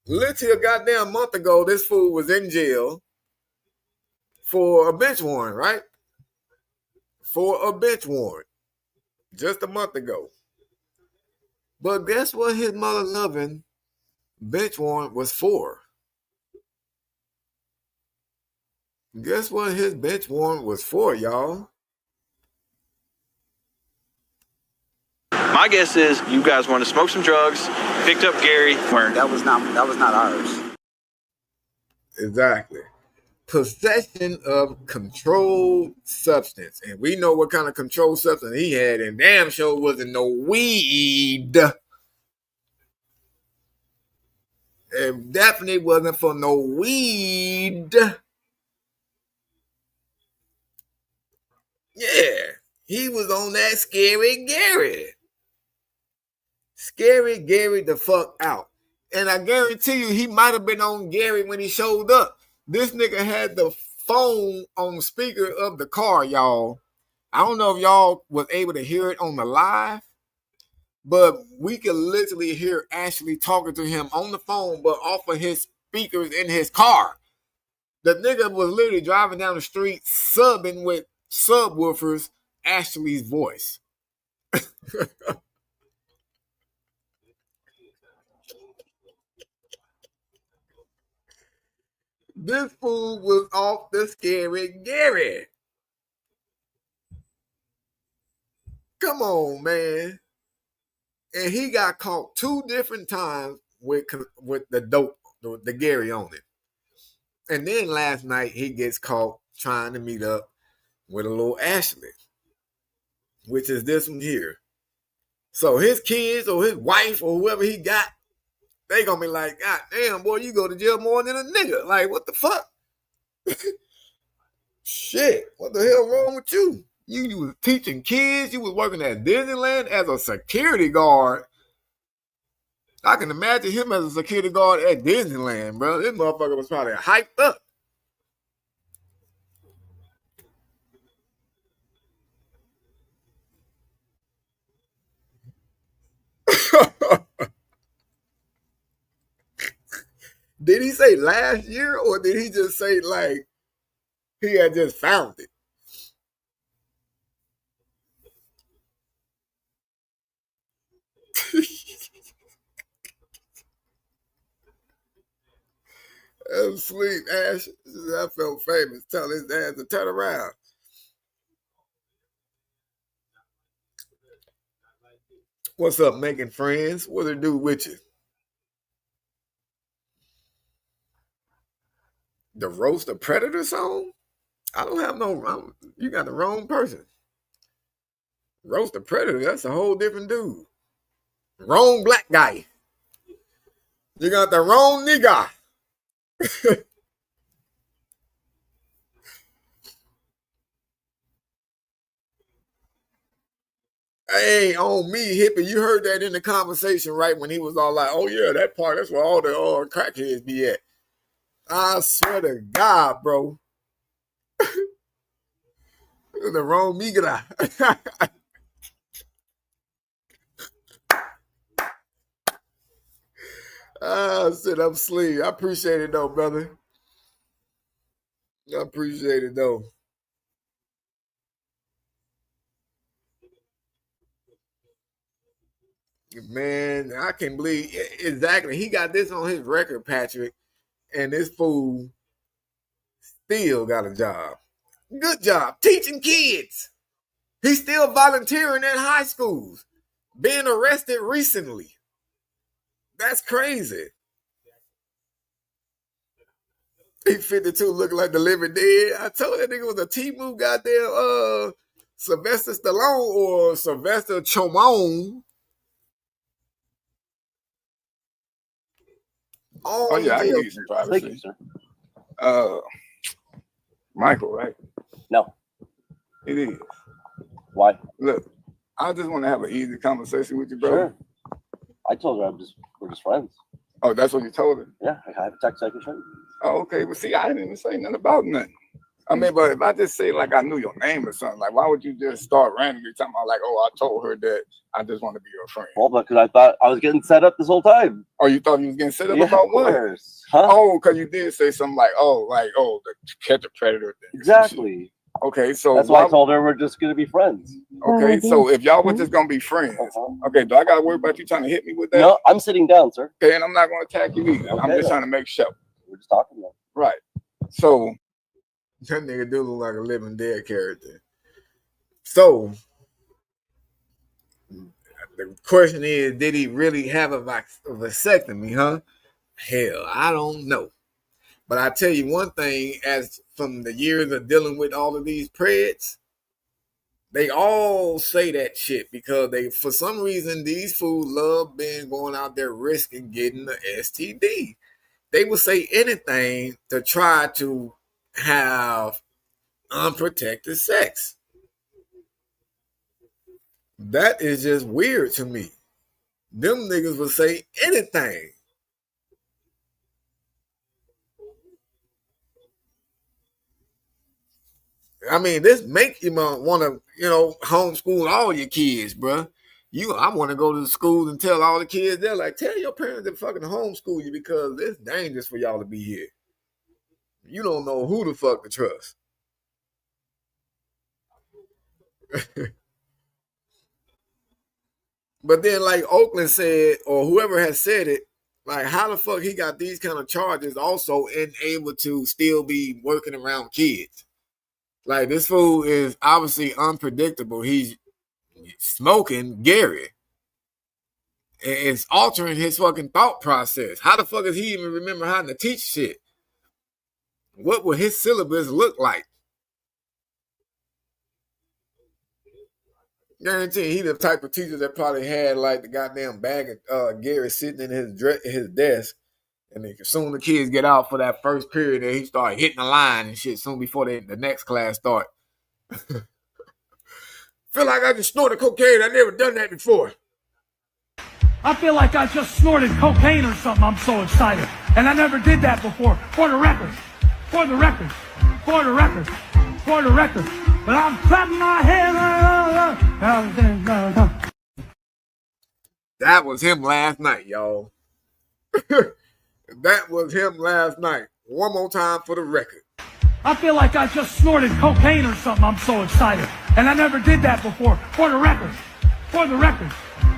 Literally a goddamn month ago, this fool was in jail for a bench warrant, right? For a bench warrant. Just a month ago. But guess what his mother loving bench warrant was for? Guess what his bench warrant was for, y'all? My guess is you guys want to smoke some drugs, picked up Gary. That was not ours. Exactly. Possession of controlled substance. And we know what kind of controlled substance he had, and damn sure wasn't no weed. It definitely wasn't for no weed. Yeah, he was on that Scary Gary. Scary Gary the fuck out. And I guarantee you, he might have been on Gary when he showed up. This nigga had the phone on speaker of the car, y'all. I don't know if y'all was able to hear it on the live, but we could literally hear Ashley talking to him on the phone, but off of his speakers in his car. The nigga was literally driving down the street, subbing with subwoofers Ashley's voice. This fool was off the scary Gary. Come on, man. And he got caught 2 different times with the dope, the Gary on it. And then last night he gets caught trying to meet up with a little Ashley, which is this one here. So his kids or his wife or whoever he got, they gonna be like, God damn, boy, you go to jail more than a nigga. Like, what the fuck? Shit, what the hell wrong with you? You was teaching kids, you was working at Disneyland as a security guard. I can imagine him as a security guard at Disneyland, bro. This motherfucker was probably hyped up. Did he say last year or did he just say like he had just found it? I'm asleep, Ash. I felt famous. Tell his dad to turn around. What's up, making friends? What it do with you? The Roast the Predator song? I don't have no. You got the wrong person. Roast the Predator, that's a whole different dude. Wrong black guy. You got the wrong nigga. Hey, on me, hippie. You heard that in the conversation, right? When he was all like, oh, yeah, that part, that's where all the crackheads be at. I swear to God, bro. The wrong migra. Sit up, sleep. I appreciate it, though, brother. I appreciate it, though. Man, I can't believe exactly. He got this on his record, Patrick, and this fool still got a job. Good job teaching kids. He's still volunteering at high schools, being arrested recently. That's crazy. He 52 looking like the living dead. I told that nigga was a T-Move goddamn Sylvester Stallone or Sylvester Chomon. Oh yeah, I can give you some privacy. Thank you, sir. Michael, right? No. It is. Why? Look, I just want to have an easy conversation with you, brother. Sure. I told her we're just friends. Oh, that's what you told her? Yeah, I have a text I can show you. Oh, okay. Well, see, I didn't even say nothing about nothing. I mean, but if I just say like I knew your name or something, like why would you just start randomly talking about like, oh, I told her that I just want to be your friend? Well, because I thought I was getting set up this whole time. Oh, you thought you was getting set up Yeah, about of what? course. Huh? Oh, because you did say something like, the catch a predator thing. Exactly. Okay, so That's why I told her we're just gonna be friends. Okay, so if y'all were just gonna be friends, okay, do I gotta worry about you trying to hit me with that? No, I'm sitting down, sir. Okay, and I'm not gonna attack you either. I'm Okay, just trying to make sure. We're just talking now. Right. So That nigga do look like a living dead character. So the question is, did he really have a vasectomy, huh? Hell, I don't know. But I tell you one thing, as from the years of dealing with all of these preds, they all say that shit because they, for some reason, these fools love going out there risking getting the STD. They will say anything to try to have unprotected sex. That is just weird to me. Them niggas will say anything. I mean, this make you want to, homeschool all your kids, bro. I want to go to the schools and tell all the kids, they're like, tell your parents to fucking homeschool you because it's dangerous for y'all to be here. You don't know who the fuck to trust. But then, like Oakland said, or whoever has said it, like, how the fuck he got these kind of charges also and able to still be working around kids? Like, this fool is obviously unpredictable. He's smoking Gary. It's altering his fucking thought process. How the fuck does he even remember how to teach shit? What would his syllabus look like? Guarantee he the type of teacher that probably had like the goddamn bag of Gary sitting in his desk, and then soon the kids get out for that first period, and he start hitting the line and shit soon before the next class start. Feel like I just snorted cocaine. I never done that before. I feel like I just snorted cocaine or something. I'm so excited. And I never did that before. For the record. For the record. For the record. For the record. But I'm clapping my hands. That was him last night, y'all. That was him last night. One more time for the record. I feel like I just snorted cocaine or something. I'm so excited. And I never did that before. For the record. For the record.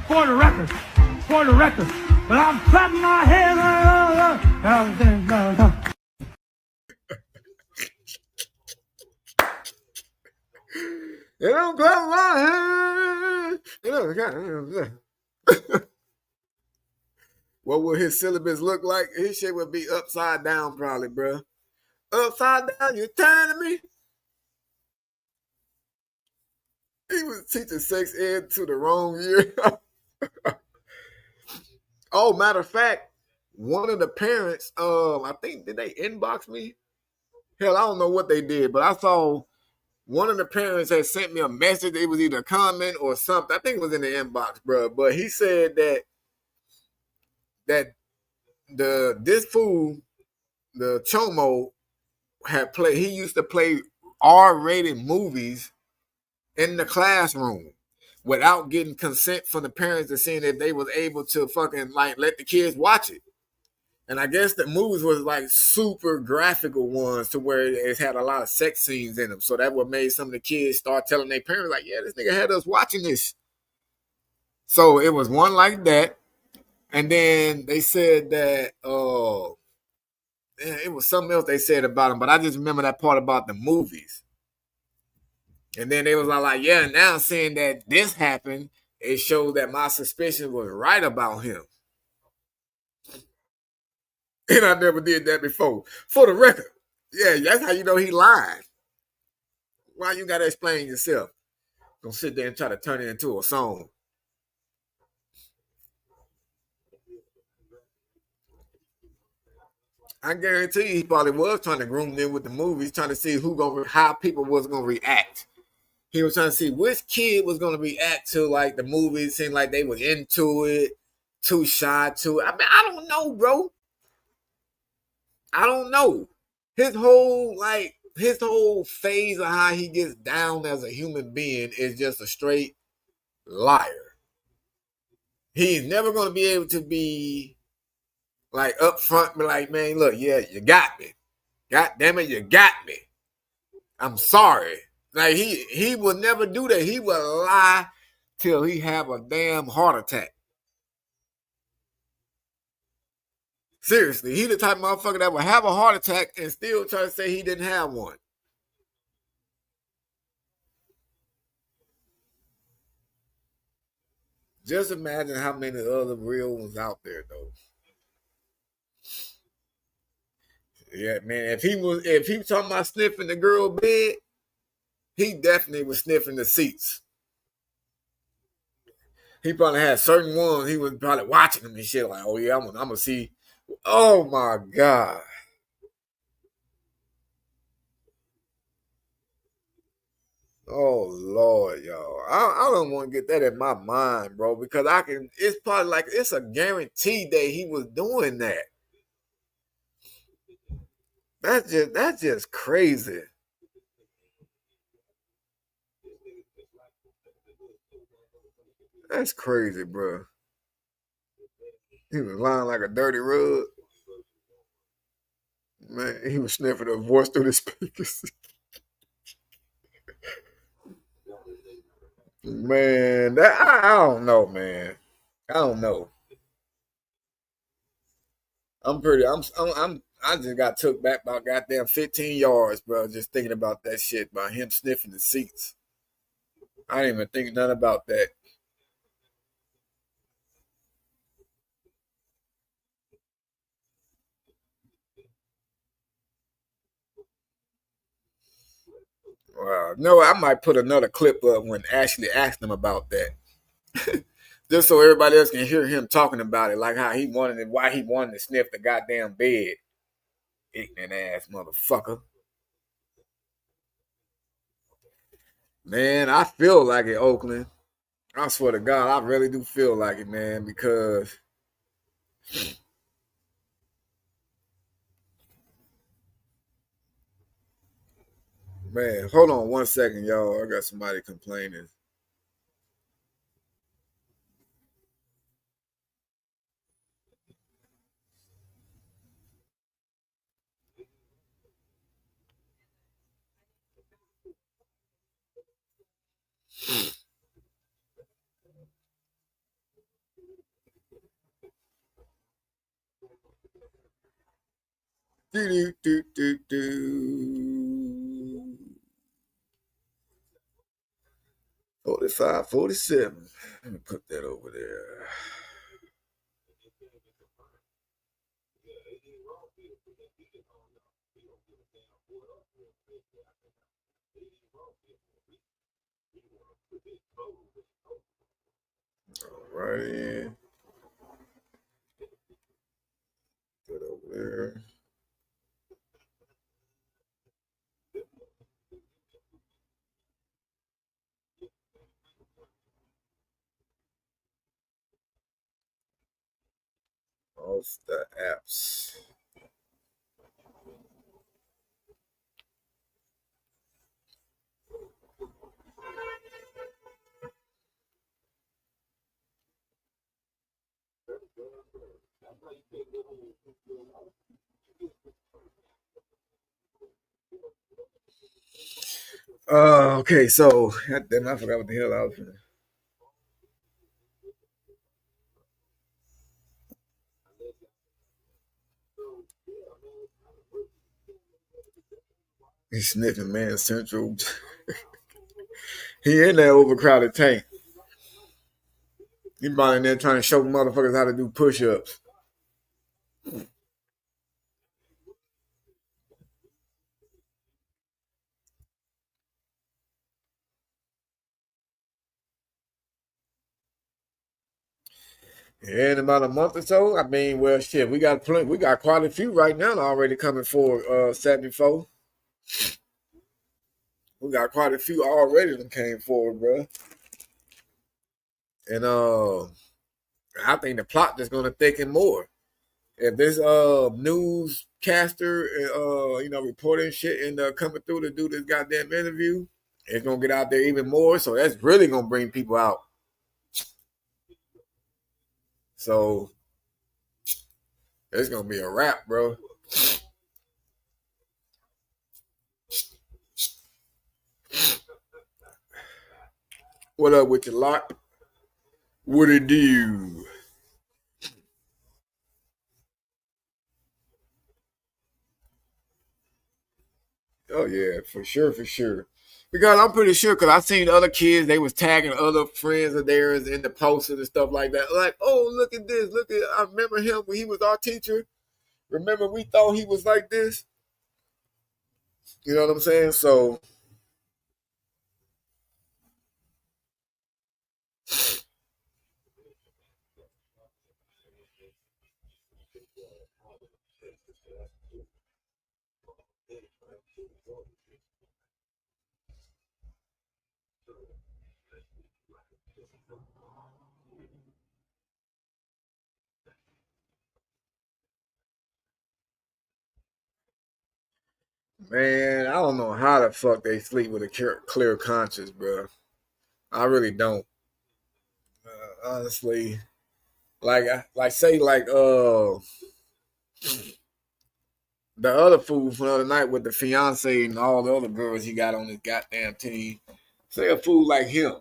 For the record. For the record. But I'm clapping my hands. And I'm clapping my hands. What would his syllabus look like? His shit would be upside down, probably, bro. Upside down, you turning me? He was teaching sex ed to the wrong year. Oh, matter of fact, one of the parents, I think, did they inbox me? Hell, I don't know what they did, but I saw one of the parents had sent me a message. It was either a comment or something. I think it was in the inbox, bro. But he said that this fool, the Chomo, he used to play R-rated movies in the classroom without getting consent from the parents to seeing if they was able to fucking like let the kids watch it. And I guess the movies was like super graphical ones to where it had a lot of sex scenes in them. So that what made some of the kids start telling their parents like, yeah, this nigga had us watching this. So it was one like that. And then they said that it was something else they said about him, but I just remember that part about the movies. And then they was like, yeah, now seeing that this happened, it showed that my suspicion was right about him. And I never did that before. For the record, yeah, that's how you know he lied. Why you gotta explain yourself? Don't sit there and try to turn it into a song. I guarantee you he probably was trying to groom them with the movies, trying to see how people was gonna react. He was trying to see which kid was gonna react to like the movies, seemed like they was into it, too shy to it. I mean, I don't know, bro. I don't know. His whole phase of how he gets down as a human being is just a straight liar. He's never going to be able to be like upfront, be like, man, look, yeah, you got me. God damn it, you got me. I'm sorry. Like he will never do that. He will lie till he have a damn heart attack. Seriously, he the type of motherfucker that will have a heart attack and still try to say he didn't have one. Just imagine how many other real ones out there, though. Yeah, man. If he was talking about sniffing the girl bed, he definitely was sniffing the seats. He probably had certain ones. He was probably watching them and shit. Like, oh yeah, I'm gonna see. Oh my God. Oh Lord, y'all. I don't want to get that in my mind, bro, because it's probably like it's a guarantee that he was doing that. That's just crazy. That's crazy, bro. He was lying like a dirty rug. Man, he was sniffing a voice through the speakers. Man, that I don't know, man. I don't know. I just got took back by goddamn 15 yards, bro. Just thinking about that shit by him sniffing the seats. I didn't even think nothing about that. Wow. No, I might put another clip up when Ashley asked him about that. Just so everybody else can hear him talking about it, like how he wanted it, why he wanted to sniff the goddamn bed. Ignorant ass motherfucker. Man, I feel like it, Oakland. I swear to God, I really do feel like it, man, because man, hold on 1 second, y'all. I got somebody complaining. Do, do, do, do. 45, 47. Let me put that over there. Right in. Put it over there. Off the apps. Okay, so God damn, I forgot what the hell I was finna. He's sniffing Man Central. He in that overcrowded tank. He about in there trying to show motherfuckers how to do push-ups. Yeah, in about a month or so. I mean, well, shit, we got quite a few right now already coming for 74. We got quite a few already that came forward, bro. And I think the plot is gonna thicken more. If this newscaster reporting shit and coming through to do this goddamn interview, it's gonna get out there even more. So that's really gonna bring people out. So it's gonna be a wrap, bro. What up with your lot? What it do? Oh yeah, for sure, for sure. Because I'm pretty sure, because I've seen other kids, they was tagging other friends of theirs in the posters and stuff like that. Like, oh, look at this. Look at, I remember him when he was our teacher. Remember we thought he was like this? You know what I'm saying? So, man, I don't know how the fuck they sleep with a clear conscience, bro. I really don't. honestly. Like say the other fool from the other night with the fiance and all the other girls he got on his goddamn team. Say a fool like him.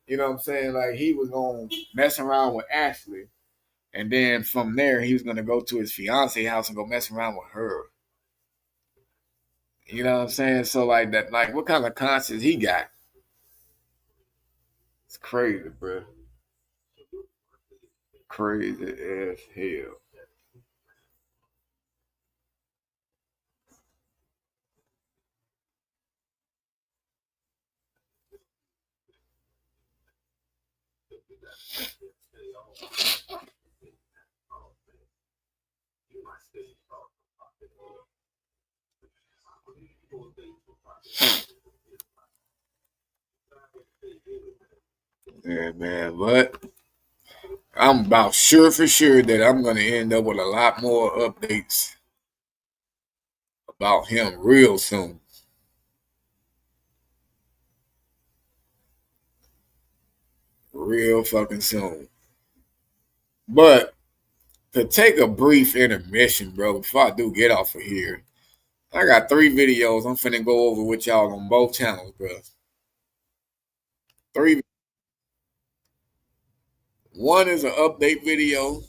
You know what I'm saying? Like he was gonna mess around with Ashley, and then from there he was gonna go to his fiance house and go mess around with her. You know what I'm saying? So like that, like what kind of conscience he got? It's crazy, bro. Crazy as hell. Yeah, man. But I'm about sure for sure that I'm gonna end up with a lot more updates about him real soon. Real fucking soon. But to take a brief intermission, bro, before I do get off of here, I got 3 videos I'm finna go over with y'all on both channels, bro. 3. One is an update video.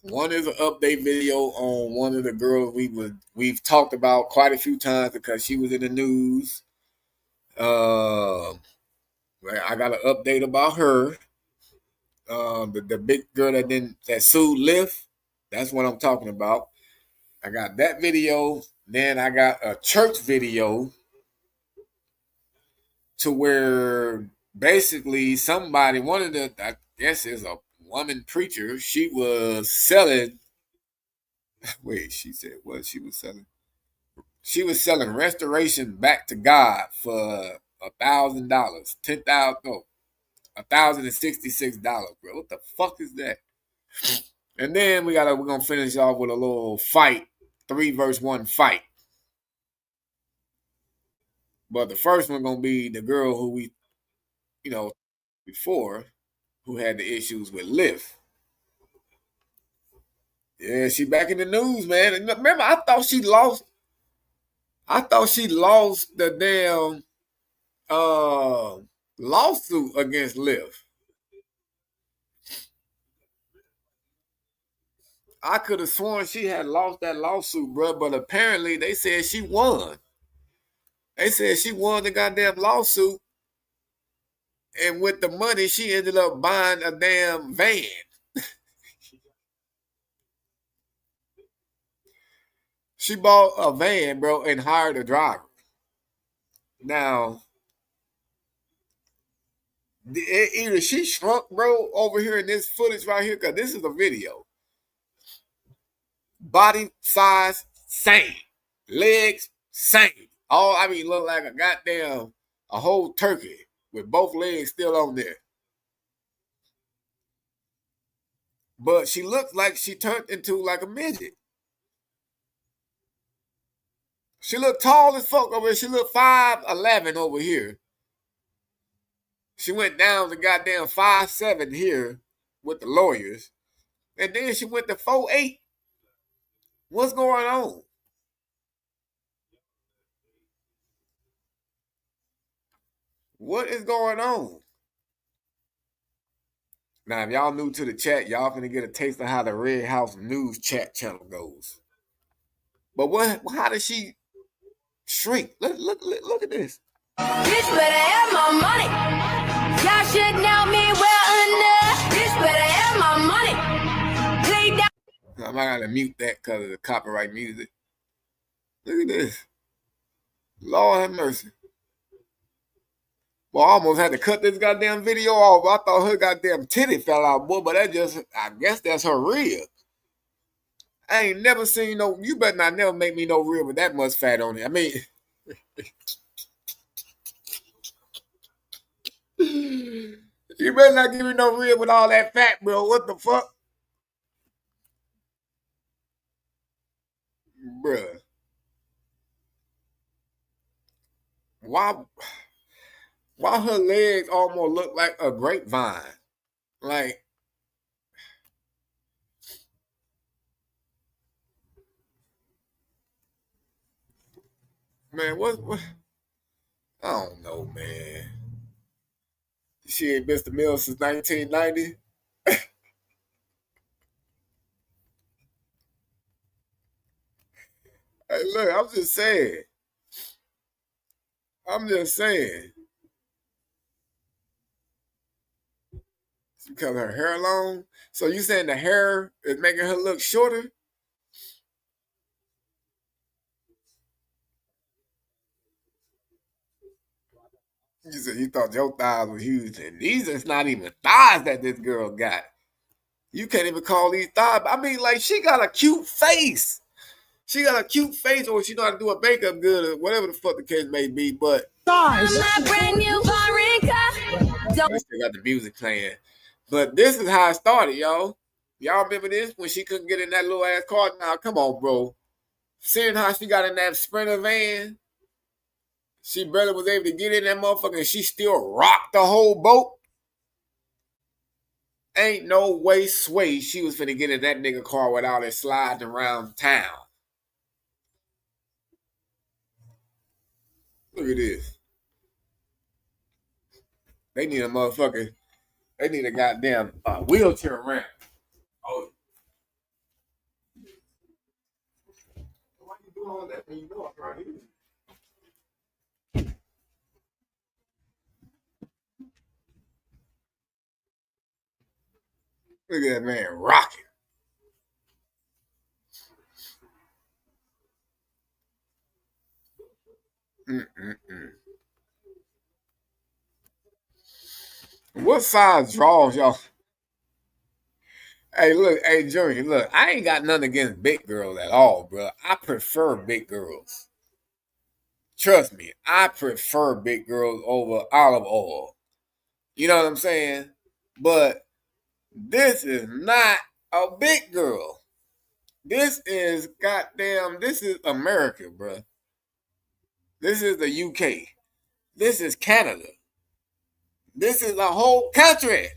One is an update video on one of the girls we've talked about quite a few times because she was in the news. I got an update about her. The big girl that sued Lyft. That's what I'm talking about. I got that video. Then I got a church video to where basically somebody, one of the, I guess is a woman preacher, she was selling. Wait, she said what she was selling? She was selling restoration back to God for $1,000, $1,066, bro. What the fuck is that? And then we're gonna finish off with a little fight, 3-verse-1 fight. But the first one gonna be the girl who we, before, who had the issues with Lyft. Yeah, she back in the news, man. And remember, I thought she lost the damn lawsuit against Lyft. I could have sworn she had lost that lawsuit, bro, but apparently they said she won. They said she won the goddamn lawsuit, and with the money, she ended up buying a damn van. She bought a van, bro, and hired a driver. Now, either she shrunk, bro, over here in this footage right here, because this is a video. Body size, same. Legs, same. Look like a whole turkey with both legs still on there. But she looks like she turned into like a midget. She looked tall as fuck over here. She looked 5'11" over here. She went down to goddamn 5'7" here with the lawyers. And then she went to 4'8". What's going on? What is going on? Now, if y'all new to the chat, y'all finna get a taste of how the Red House News chat channel goes. But how did she shrink? Look at this. Bitch better have my money. Y'all should know me well enough. Bitch better have my money. Lay down. I'm not gonna mute that because of the copyright music. Look at this. Lord have mercy. Well, I almost had to cut this goddamn video off. I thought her goddamn titty fell out, boy, but I guess that's her rib. I ain't never seen you better not never make me no rib with that much fat on it. I mean, you better not give me no rib with all that fat, bro. What the fuck? Bruh. Why her legs almost look like a grapevine? Like, man, what? I don't know, man. She ain't missed a meal since 1990. Hey, look, I'm just saying. I'm just saying. Because her hair long. So you saying the hair is making her look shorter? You said you thought your thighs were huge, and these is not even thighs that this girl got. You can't even call these thighs. I mean, like, she got a cute face. She got a cute face, or she know how to do her makeup good, or whatever the fuck the case may be. But I'm a brand new foreign car. I still got the music playing. But this is how it started, y'all. Y'all remember this when she couldn't get in that little ass car? Now, come on, bro. Seeing how she got in that Sprinter van, she barely was able to get in that motherfucker, and she still rocked the whole boat. Ain't no way, sway she was finna get in that nigga car without it sliding around town. Look at this. They need a motherfucker. They need a goddamn wheelchair ramp. Oh. Why you doing all that when you know I'm right here? Look at that man rocking. What size draws y'all? Hey, look, hey, Junior, look, I ain't got nothing against big girls at all, bro. I prefer big girls. Trust me, I prefer big girls over olive oil. You know what I'm saying? But this is not a big girl. This is America, bro. This is the UK. This is Canada. This is a whole country.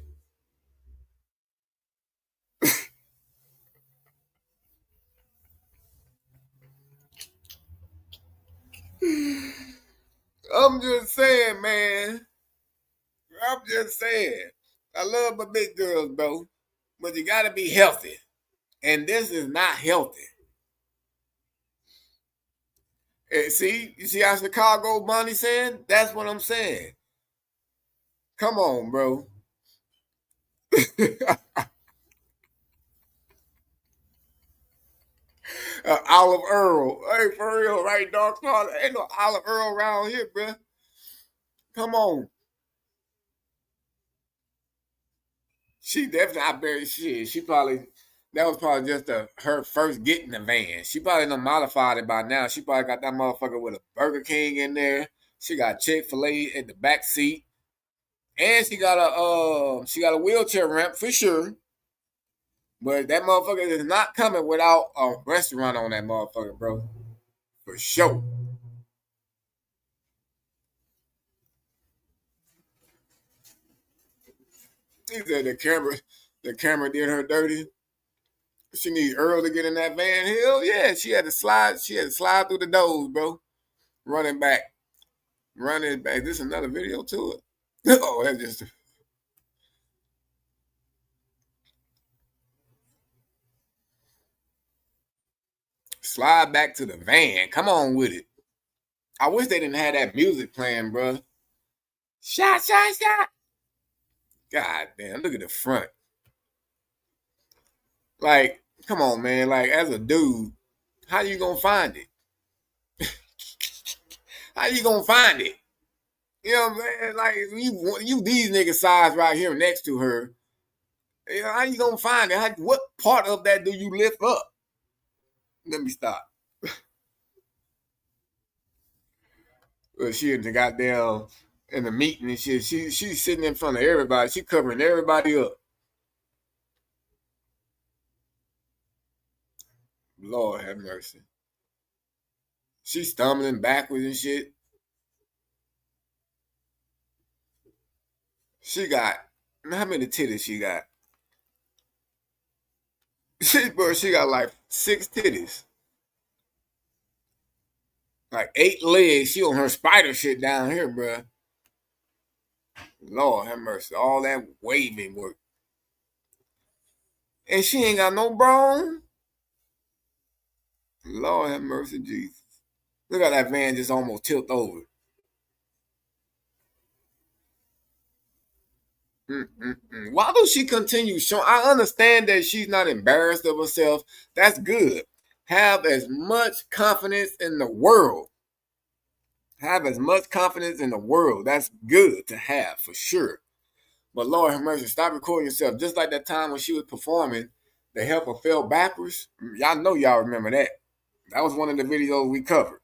I'm just saying, man. I'm just saying. I love my big girls, bro. But you gotta be healthy. And this is not healthy. See, you see how Chicago Bunny saying? That's what I'm saying. Come on, bro. Olive Earl. Hey, for real, right, dog? Ain't no Olive Earl around here, bro. Come on. She definitely, I bet she probably, that was probably just her first getting the van. She probably done modified it by now. She probably got that motherfucker with a Burger King in there. She got Chick-fil-A in the back seat. And she got a wheelchair ramp for sure. But that motherfucker is not coming without a restaurant on that motherfucker, bro. For sure. He said the camera did her dirty. She need Earl to get in that van. Hell yeah, she had to slide through the doors, bro. Running back. This is another video to it. Oh, that's just slide back to the van. Come on with it. I wish they didn't have that music playing, bro. Shot. God damn, look at the front. Like, come on, man. Like, as a dude, how you gonna find it? How you gonna find it? You know what I'm saying? Like, you these niggas size right here next to her. You know, how you gonna find it? What part of that do you lift up? Let me stop. Well, she in the goddamn in the meeting and shit. She's sitting in front of everybody. She covering everybody up. Lord have mercy. She's stumbling backwards and shit. She got How many titties she got? She got like 6 titties. Like 8 legs. She on her spider shit down here, bruh. Lord have mercy. All that waving work. And she ain't got no bra on. Lord have mercy, Jesus. Look how that van just almost tilt over. Why does she continue showing? I understand that she's not embarrassed of herself. That's good. Have as much confidence in the world. Have as much confidence in the world. That's good to have, for sure. But Lord have mercy, stop recording yourself. Just like that time when she was performing, the helper fell backwards. Y'all know y'all remember that. That was one of the videos we covered.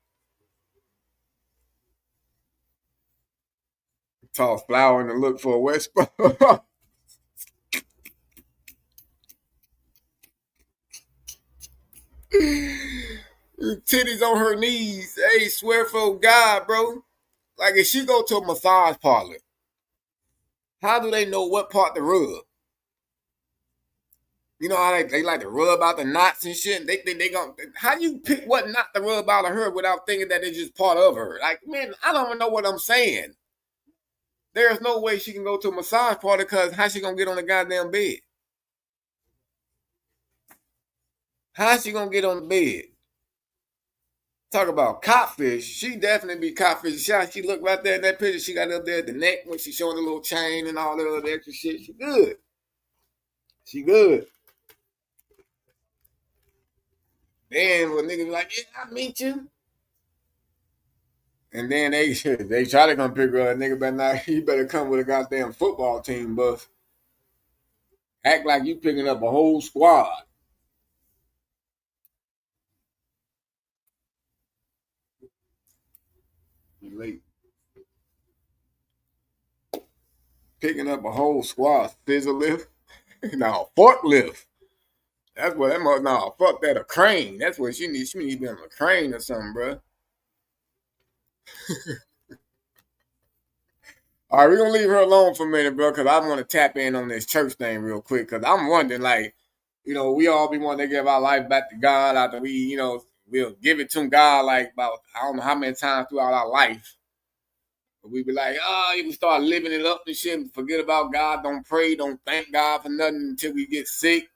Toss flour and look for a wet spot. Titties on her knees. Hey, swear for God, bro. Like if she go to a massage parlor, how do they know what part to rub? You know how they like to rub out the knots and shit? They think they gonna, how do you pick what knot to rub out of her without thinking that it's just part of her? Like, man, I don't even know what I'm saying. There's no way she can go to a massage party because how she gonna get on the goddamn bed? How's she gonna get on the bed? Talk about codfish. She definitely be codfish. She look right there in that picture. She got up there at the neck when she showing the little chain and all that other extra shit. She good. She good. Then when niggas be like, yeah, I meet you. And then they try to come pick her up. Nigga better not, he better come with a goddamn football team bus. Act like you picking up a whole squad. You late. Picking up a whole squad. Scissor lift. No, forklift. That's what that must. No, fuck that. A crane. That's what she needs. She needs to be on a crane or something, bro. All right, we're gonna leave her alone for a minute, bro, because I want to tap in on this church thing real quick. Because I'm wondering, like, you know, we all be wanting to give our life back to God after we, you know, we'll give it to God like about I don't know how many times throughout our life. But we be like, you can start living it up and shit and forget about God. Don't pray, don't thank God for nothing until we get sick.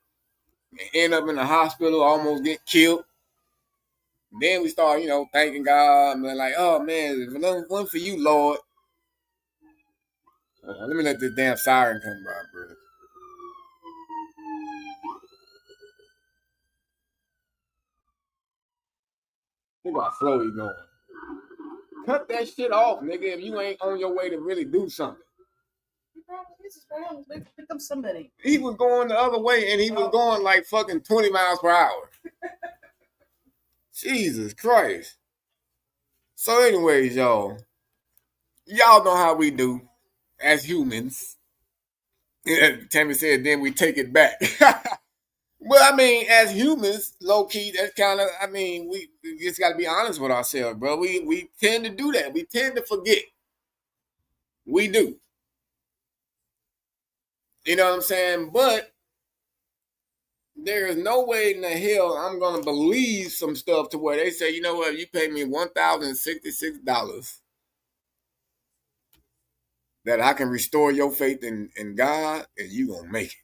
End up in the hospital, almost get killed. Then we start, you know, thanking God. And like, oh man, if it wasn't for you, Lord. Let me let this damn siren come by, bro. Look how slow he going. Cut that shit off, nigga, if you ain't on your way to really do something. Pick up somebody. He was going the other way, and he was going like fucking 20 miles per hour. Jesus Christ. So anyways, y'all know how we do as humans. Tammy said, then we take it back. Well, I mean, as humans, low key, that's kind of, I mean, we just got to be honest with ourselves, bro. We tend to do that. We tend to forget. We do. You know what I'm saying? But there is no way in the hell I'm going to believe some stuff to where they say, you know what, you pay me $1,066 that I can restore your faith in God and you going to make it.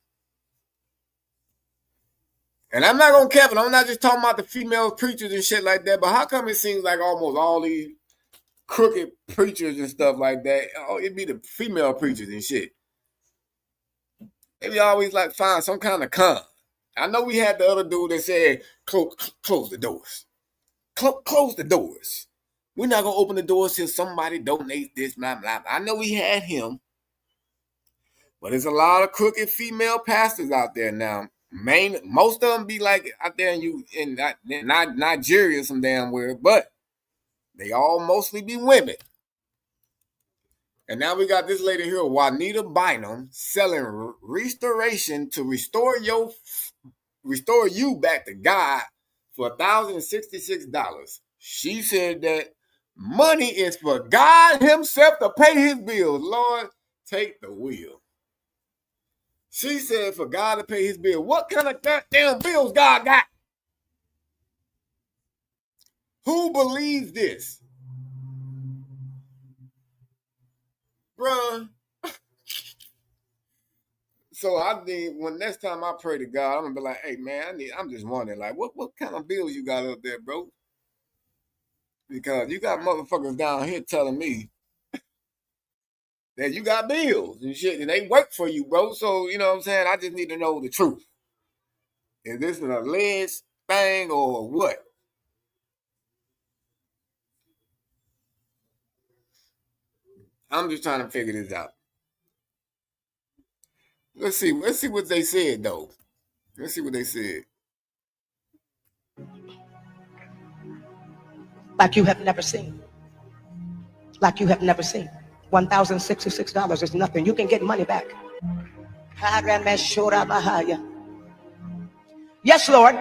And I'm not going to cap it. I'm not just talking about the female preachers and shit like that, but how come it seems like almost all these crooked preachers and stuff like that, it'd be the female preachers and shit. They be always like find some kind of con. I know we had the other dude that said, close the doors. Close the doors. We're not going to open the doors till somebody donates this, blah, blah, blah. I know we had him. But there's a lot of crooked female pastors out there now. Most of them be like out there in Nigeria some damn where, but they all mostly be women. And now we got this lady here, Juanita Bynum, selling restoration to restore you back to God for $1,066. She said that money is for God himself to pay his bills. Lord, take the wheel. She said for God to pay his bill. What kind of goddamn bills God got? Who believes this? Bruh. So I need, when next time I pray to God, I'm gonna be like, hey man, I'm just wondering, like, what kind of bills you got up there, bro? Because you got motherfuckers down here telling me that you got bills and shit, and they work for you, bro. So, you know what I'm saying? I just need to know the truth. Is this an alleged thing or what? I'm just trying to figure this out. Let's see what they said though. Let's see what they said. Like you have never seen. Like you have never seen. $1,066 is nothing. You can get money back. Yes, Lord.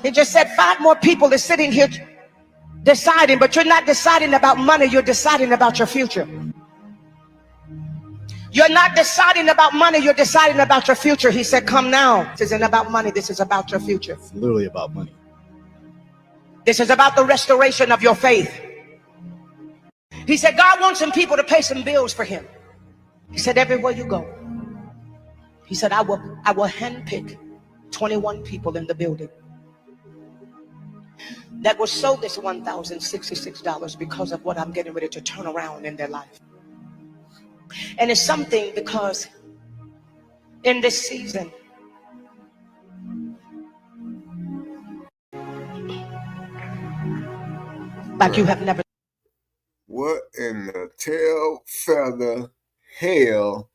He just said 5 more people are sitting here deciding, but you're not deciding about money. You're deciding about your future. You're not deciding about money. You're deciding about your future. He said, come now. This isn't about money. This is about your future. It's literally about money. This is about the restoration of your faith. He said, God wants some people to pay some bills for him. He said, everywhere you go. He said, I will handpick 21 people in the building that will sow this $1,066 because of what I'm getting ready to turn around in their life. And it's something because in this season, like you have never. What in the tail feather hell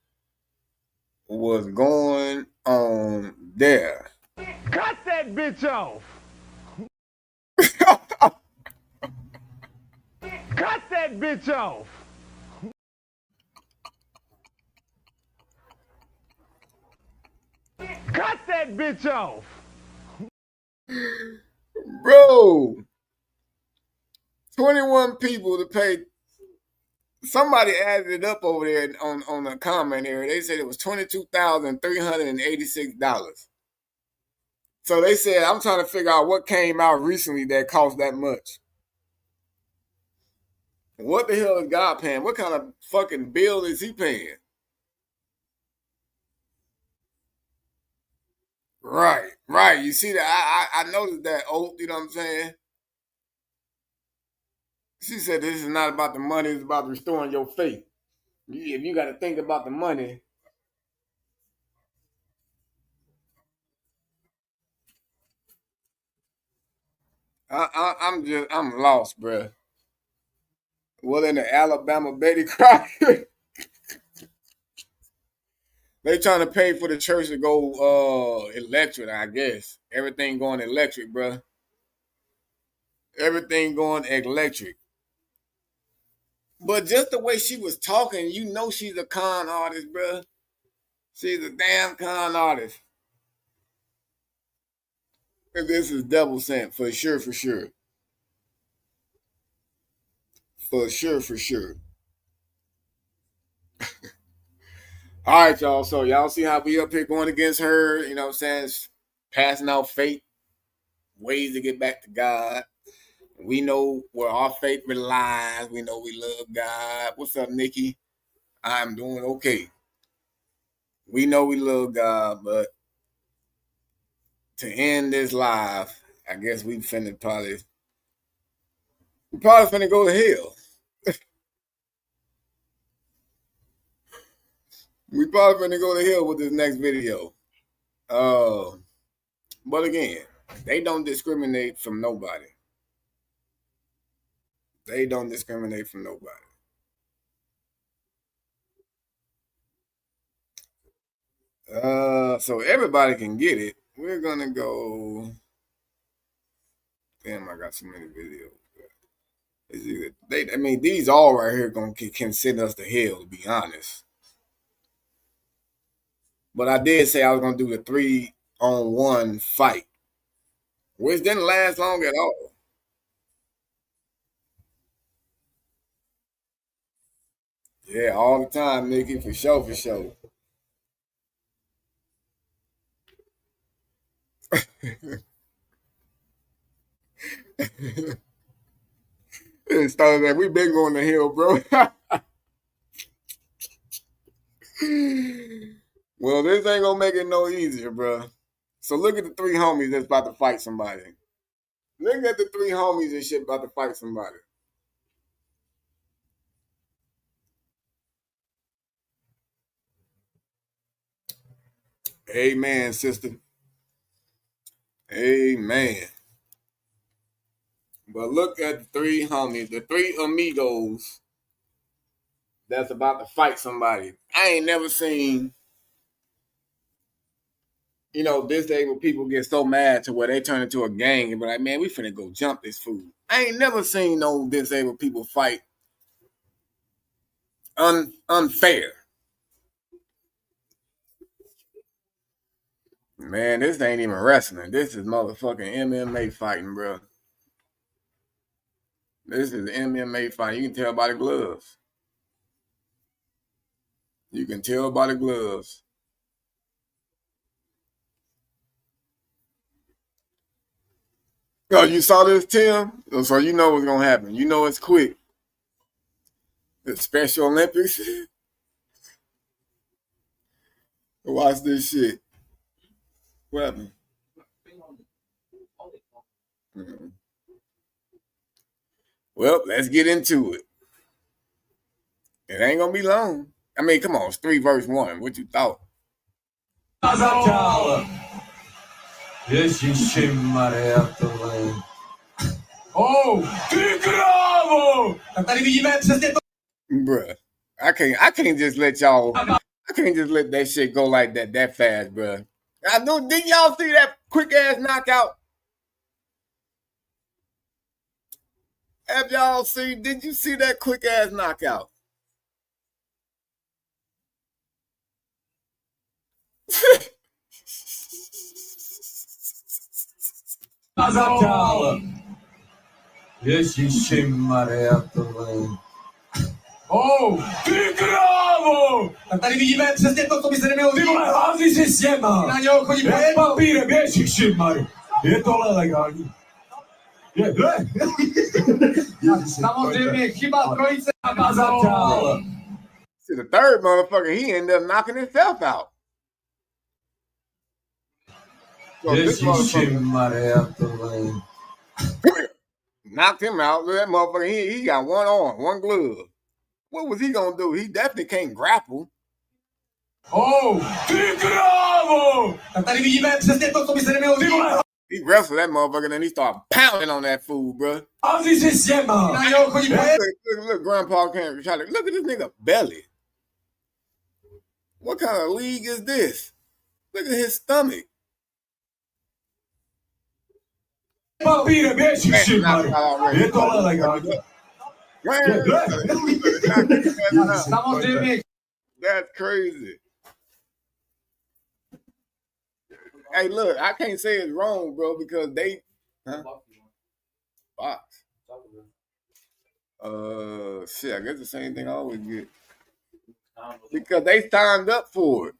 was going on there? Cut that bitch off. Cut that bitch off. Cut that bitch off. Bro, 21 people to pay. Somebody added it up over there on the comment area. They said it was $22,386. So they said, I'm trying to figure out what came out recently that cost that much. What the hell is God paying? What kind of fucking bill is he paying? Right. You see that? I noticed that, you know what I'm saying? She said this is not about the money, it's about restoring your faith. If you got to think about the money. I'm lost, bruh. Well, in the Alabama Betty Crocker, they trying to pay for the church to go electric, I guess. Everything going electric, bruh. Everything going electric. But just the way she was talking, you know she's a con artist, bruh. She's a damn con artist. And this is devil sent, for sure. For sure. All right, y'all. So y'all see how we up here going against her, you know what I'm saying? Passing out faith, ways to get back to God. We know where our faith relies. We know we love God. What's up, Nikki? I'm doing okay. We know we love God, but to end this live, I guess we probably finna go to hell. We probably finna go to hell with this next video. But again, they don't discriminate from nobody. They don't discriminate from nobody. So everybody can get it. We're gonna go. Damn, I got so many videos. These all right here can send us to hell, to be honest. But I did say I was gonna do the 3-on-1 fight, which didn't last long at all. Yeah, all the time, Nikki, for sure. It started that we been going to hell, bro. Well, this ain't gonna make it no easier, bro. So look at the three homies that's about to fight somebody. Look at the three homies and shit about to fight somebody. Amen, sister. Amen. But look at the three homies, the three amigos that's about to fight somebody. I ain't never seen, disabled people get so mad to where they turn into a gang and be like, man, we finna go jump this fool. I ain't never seen no disabled people fight unfair. Man, this ain't even wrestling. This is motherfucking MMA fighting, bro. This is MMA fighting. You can tell by the gloves. You can tell by the gloves. Oh, you saw this, Tim? So you know what's going to happen. You know it's quick. The Special Olympics. Watch this shit. What happened? Well, let's get into it. It ain't going to be long. I mean, come on. It's 3 verse 1. What you thought? Bruh, I can't just let y'all. I can't just let that shit go like that fast, bruh. I know. Didn't y'all see that quick ass knockout? Have y'all seen? Did you see that quick ass knockout? Ty krávo! Tak tady vidíme přesně to, co by se nemělo dělat. Hází si s něma. Na něho chodí papírem, ježišimary. Je tohle legální? Je. Samozřejmě chyba trojice a začal. See, the third motherfucker, he ended up knocking himself out. So this motherfucker knocked him out. That motherfucker, he got one arm, one glove. What was he gonna do? He definitely can't grapple. Ty krávo! Tak tady vidíme přesně to, co by se nemělo dělat. He wrestled that motherfucker and then he started pounding on that fool, bro. Hází si s něma. Na něho chodí Look, Grandpa can't try to look at this nigga belly. What kind of league is this? Look at his stomach. Papírem, ježišimary. Je tohle legální? That's crazy. Hey, look, I can't say it's wrong, bro, because they box. Shit, I guess the same thing I always get. Because they signed up for it.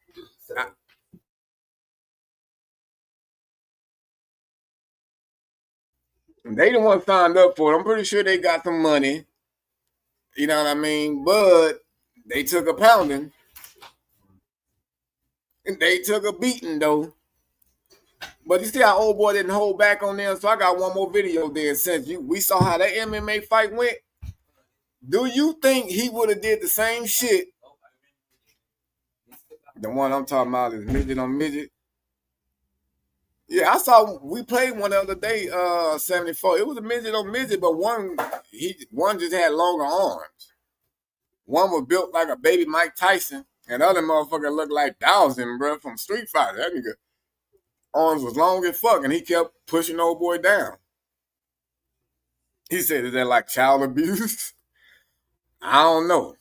They the one signed up for it. I'm pretty sure they got some money. You know what I mean? But they took a pounding. And they took a beating, though. But you see how old boy didn't hold back on them? So I got one more video there. Since we saw how that MMA fight went, do you think he would have did the same shit? The one I'm talking about is midget on midget. Yeah, I saw, we played one the other day, 74. It was a midget on midget, but one just had longer arms. One was built like a baby Mike Tyson, and the other motherfucker looked like Dawson, bro, from Street Fighter. That nigga arms was long as fuck, and he kept pushing old boy down. He said, is that like child abuse? I don't know.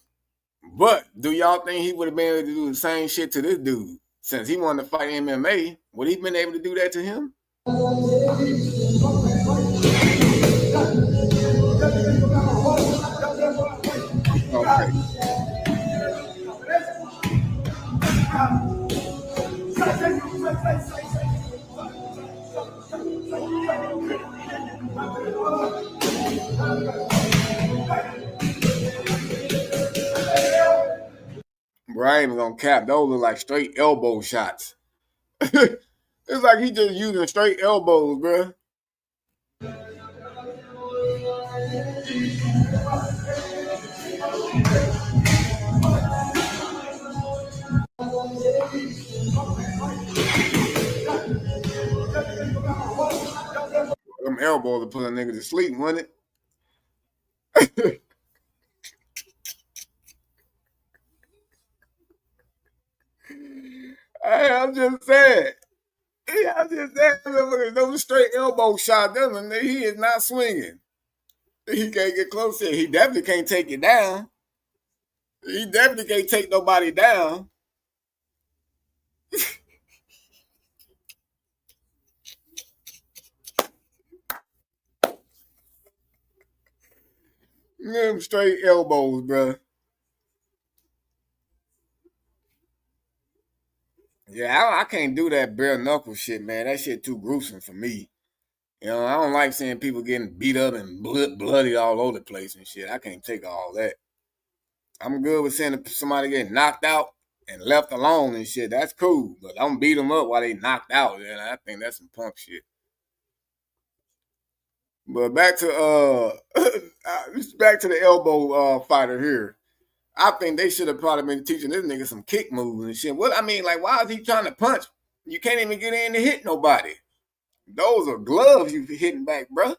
But do y'all think he would have been able to do the same shit to this dude? Since he wanted to fight MMA, would he been able to do that to him? Okay. I ain't even gonna cap. Those look like straight elbow shots. It's like he just using straight elbows, bro. Them elbows to put a nigga to sleep, wasn't it? Hey, I'm just saying. Yeah, I'm just saying. Those straight elbow shots, he is not swinging. He can't get close here. He definitely can't take it down. He definitely can't take nobody down. Them straight elbows, bro. Yeah, I can't do that bare knuckle shit, man. That shit too gruesome for me. You know, I don't like seeing people getting beat up and bloody all over the place and shit. I can't take all that. I'm good with seeing somebody get knocked out and left alone and shit. That's cool. But don't beat them up while they knocked out. And I think that's some punk shit. But back to the elbow fighter here. I think they should have probably been teaching this nigga some kick moves and shit. What I mean, like, why is he trying to punch? You can't even get in to hit nobody. Those are gloves you hitting back, bro.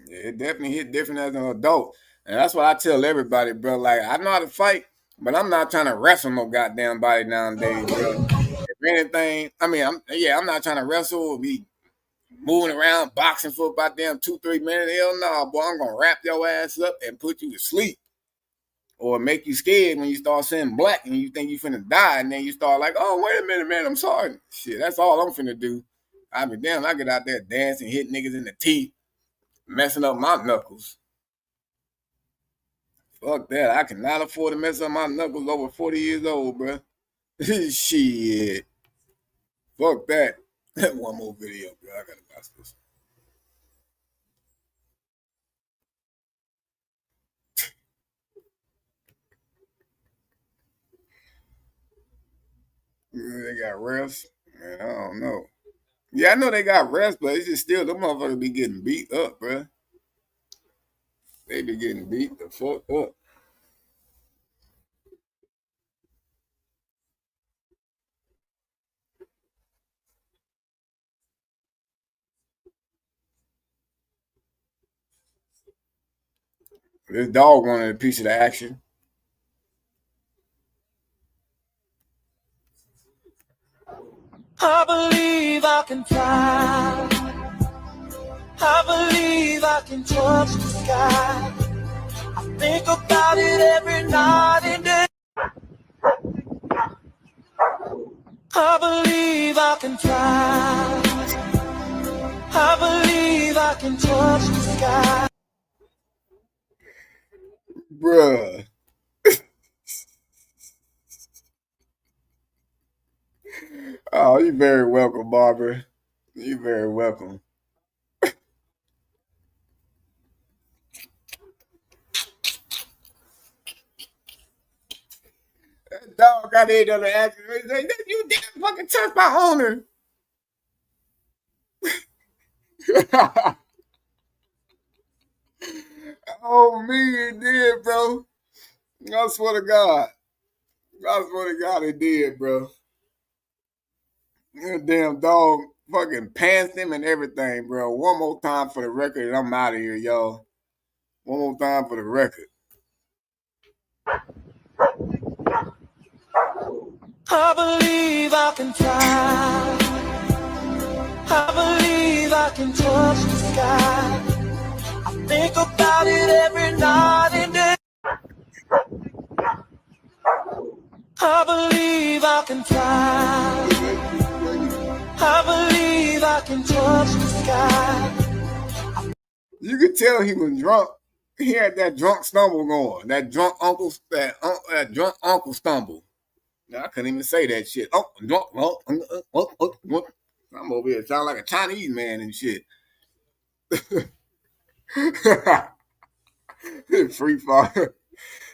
Yeah, it definitely hit different as an adult. And that's what I tell everybody, bro. Like, I know how to fight, but I'm not trying to wrestle no goddamn body nowadays, bro. If anything, I mean, I'm not trying to wrestle or be moving around boxing for about damn 2-3 minutes. Hell no, boy, I'm gonna wrap your ass up and put you to sleep. Or make you scared when you start seeing black and you think you finna die, and then you start like, oh, wait a minute, man, I'm sorry. Shit, that's all I'm finna do. I mean, damn, I get out there dancing, hit niggas in the teeth, messing up my knuckles. Fuck that. I cannot afford to mess up my knuckles over 40 years old, bro. Shit. Fuck that. One more video, bro. I gotta watch this. They got refs. Man, I don't know. Yeah, I know they got refs, but it's just still, them motherfuckers be getting beat up, bro. They be getting beat the fuck up. This dog wanted a piece of the action. I believe I can fly. I believe I can touch the sky. I think about it every night and day. I believe I can fly. I believe I can touch the sky. Bruh. Oh, you're very welcome, Barbara. You're very welcome. That dog got in on the action. You didn't fucking touch my owner. Oh, me, it did, bro. I swear to God. I swear to God, it did, bro. That damn dog fucking pantsed him and everything, bro. One more time for the record, and I'm out of here, y'all. One more time for the record. I believe I can fly. I believe I can touch the sky. I think about it every night and day. I believe I can fly. I believe I can touch the sky. You could tell he was drunk. He had that drunk stumble going. That drunk uncle stumble. Now, I couldn't even say that shit. I'm over here sounding like a Chinese man and shit. Free fall.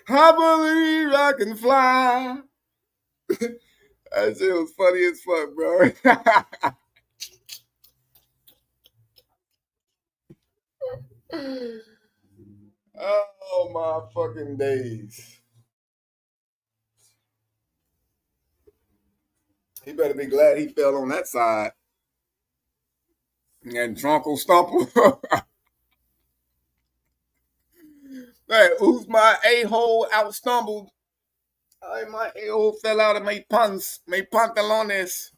I believe I can fly. That shit was funny as fuck, bro. Oh my fucking days. He better be glad he fell on that side. And Drunkle Stumple. Hey, who's my a-hole out stumbled? Ay, my a-hole fell out of my pantalones.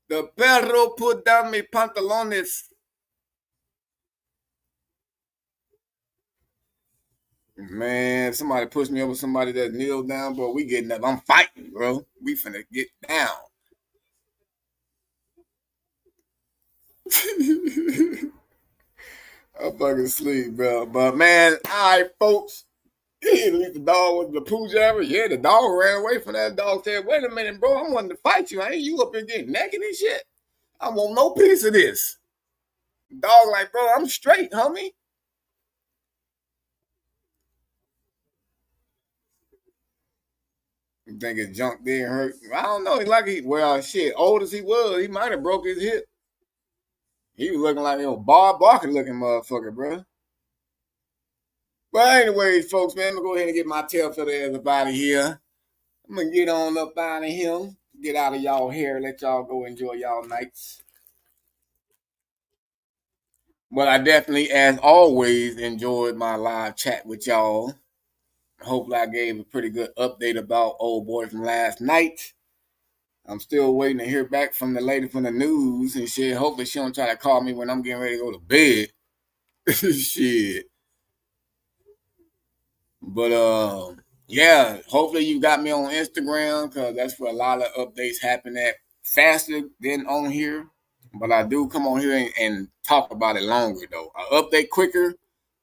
The perro put down my pantalones. Man, somebody pushed me over somebody that kneeled down, bro. We getting up. I'm fighting, bro. We finna get down. I'm fucking sleep, bro. But man, all right, folks. At least the dog was the poo jabber. Yeah, the dog ran away from that dog. Said, "Wait a minute, bro. I'm wanting to fight you. Ain't you up here getting naked and shit? I want no piece of this." Dog like, "Bro, I'm straight, homie." You think his junk didn't hurt? I don't know. Well, shit. Old as he was, he might have broke his hip. He was looking like a Bob Barker looking motherfucker, bro. But anyways, folks, man, I'm gonna go ahead and get my tail feather ass up out of here. I'm gonna get on up out of here, get out of y'all hair, let y'all go enjoy y'all nights. But I definitely, as always, enjoyed my live chat with y'all. Hopefully, I gave a pretty good update about old boy from last night. I'm still waiting to hear back from the lady from the news and shit. Hopefully, she don't try to call me when I'm getting ready to go to bed. Shit. But yeah, hopefully you got me on Instagram because that's where a lot of updates happen at faster than on here. But I do come on here and talk about it longer though. I update quicker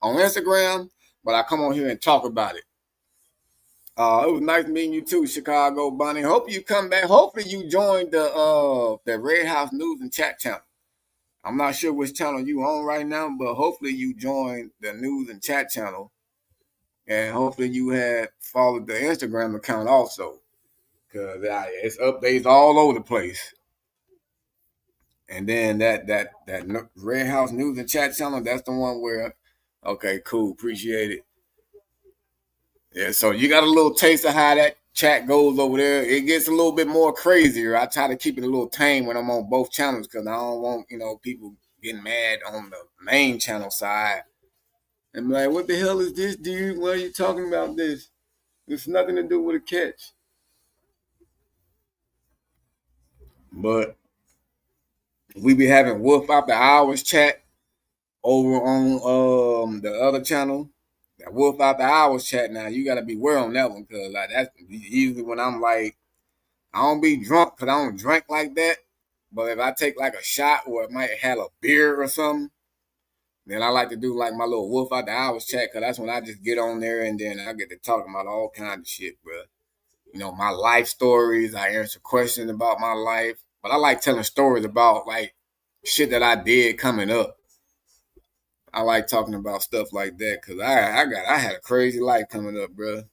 on Instagram, but I come on here and talk about it. It was nice meeting you too, Chicago Bunny. Hope you come back. Hopefully you joined the Red House News and Chat channel. I'm not sure which channel you on right now, but hopefully you joined the News and Chat channel. And hopefully you had followed the Instagram account also. Because it's updates all over the place. And then that Red House News and Chat channel, that's the one where, okay, cool, appreciate it. Yeah, so you got a little taste of how that chat goes over there. It gets a little bit more crazier. I try to keep it a little tame when I'm on both channels because I don't want, people getting mad on the main channel side. And be like, what the hell is this, dude? Why are you talking about this? It's nothing to do with a catch. But we be having Wolf After Hours chat over on the other channel. That Wolf After Hours chat now, you gotta be aware on that one because like that's usually when I'm like, I don't be drunk because I don't drink like that. But if I take like a shot or it might have a beer or something, then I like to do like my little Wolf After Hours chat because that's when I just get on there and then I get to talking about all kinds of shit, bro. My life stories. I answer questions about my life. But I like telling stories about like shit that I did coming up. I like talking about stuff like that because I had a crazy life coming up, bro.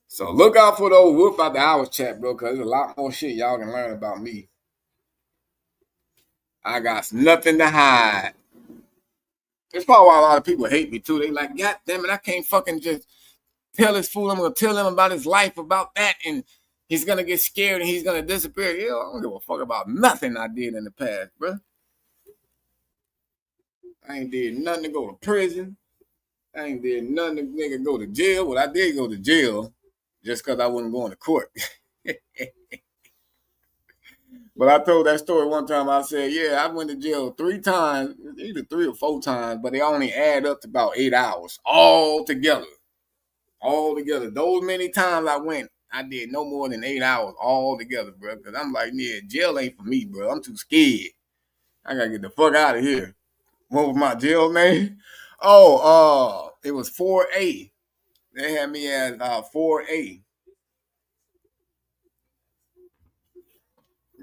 So look out for those Wolf After Hours chat, bro, because there's a lot more shit y'all can learn about me. I got nothing to hide. That's probably why a lot of people hate me too. They like, God damn it, I can't fucking just tell this fool I'm gonna tell him about his life, about that, and he's gonna get scared and he's gonna disappear. Yeah, I don't give a fuck about nothing I did in the past, bro. I ain't did nothing to go to prison. I ain't did nothing to nigga go to jail. Well, I did go to jail just because I wasn't going to court. But I told that story one time. I said, yeah, I went to jail 3 times, either 3 or 4 times, but they only add up to about 8 hours all together. All together. Those many times I went, I did no more than 8 hours all together, bro. Because I'm like, yeah, jail ain't for me, bro. I'm too scared. I got to get the fuck out of here. What was my jail name? Oh, it was 4A. They had me at 4A.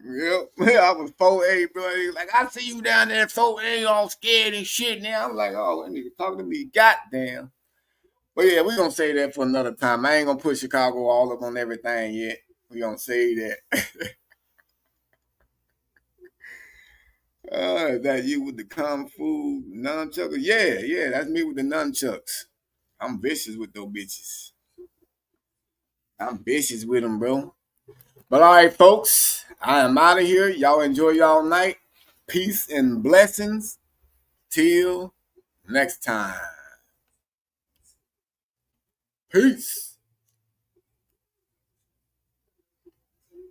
Yep. I was 4A, bro. He was like, I see you down there at 4A all scared and shit now. I'm like, oh, that nigga talking to me. Goddamn. But yeah, we're going to say that for another time. I ain't going to put Chicago all up on everything yet. We're going to say that. Is that you with the Kung Fu nunchucks? Yeah, that's me with the nunchucks. I'm vicious with those bitches. I'm vicious with them, bro. But all right, folks, I am out of here. Y'all enjoy y'all night. Peace and blessings. Till next time. Peace.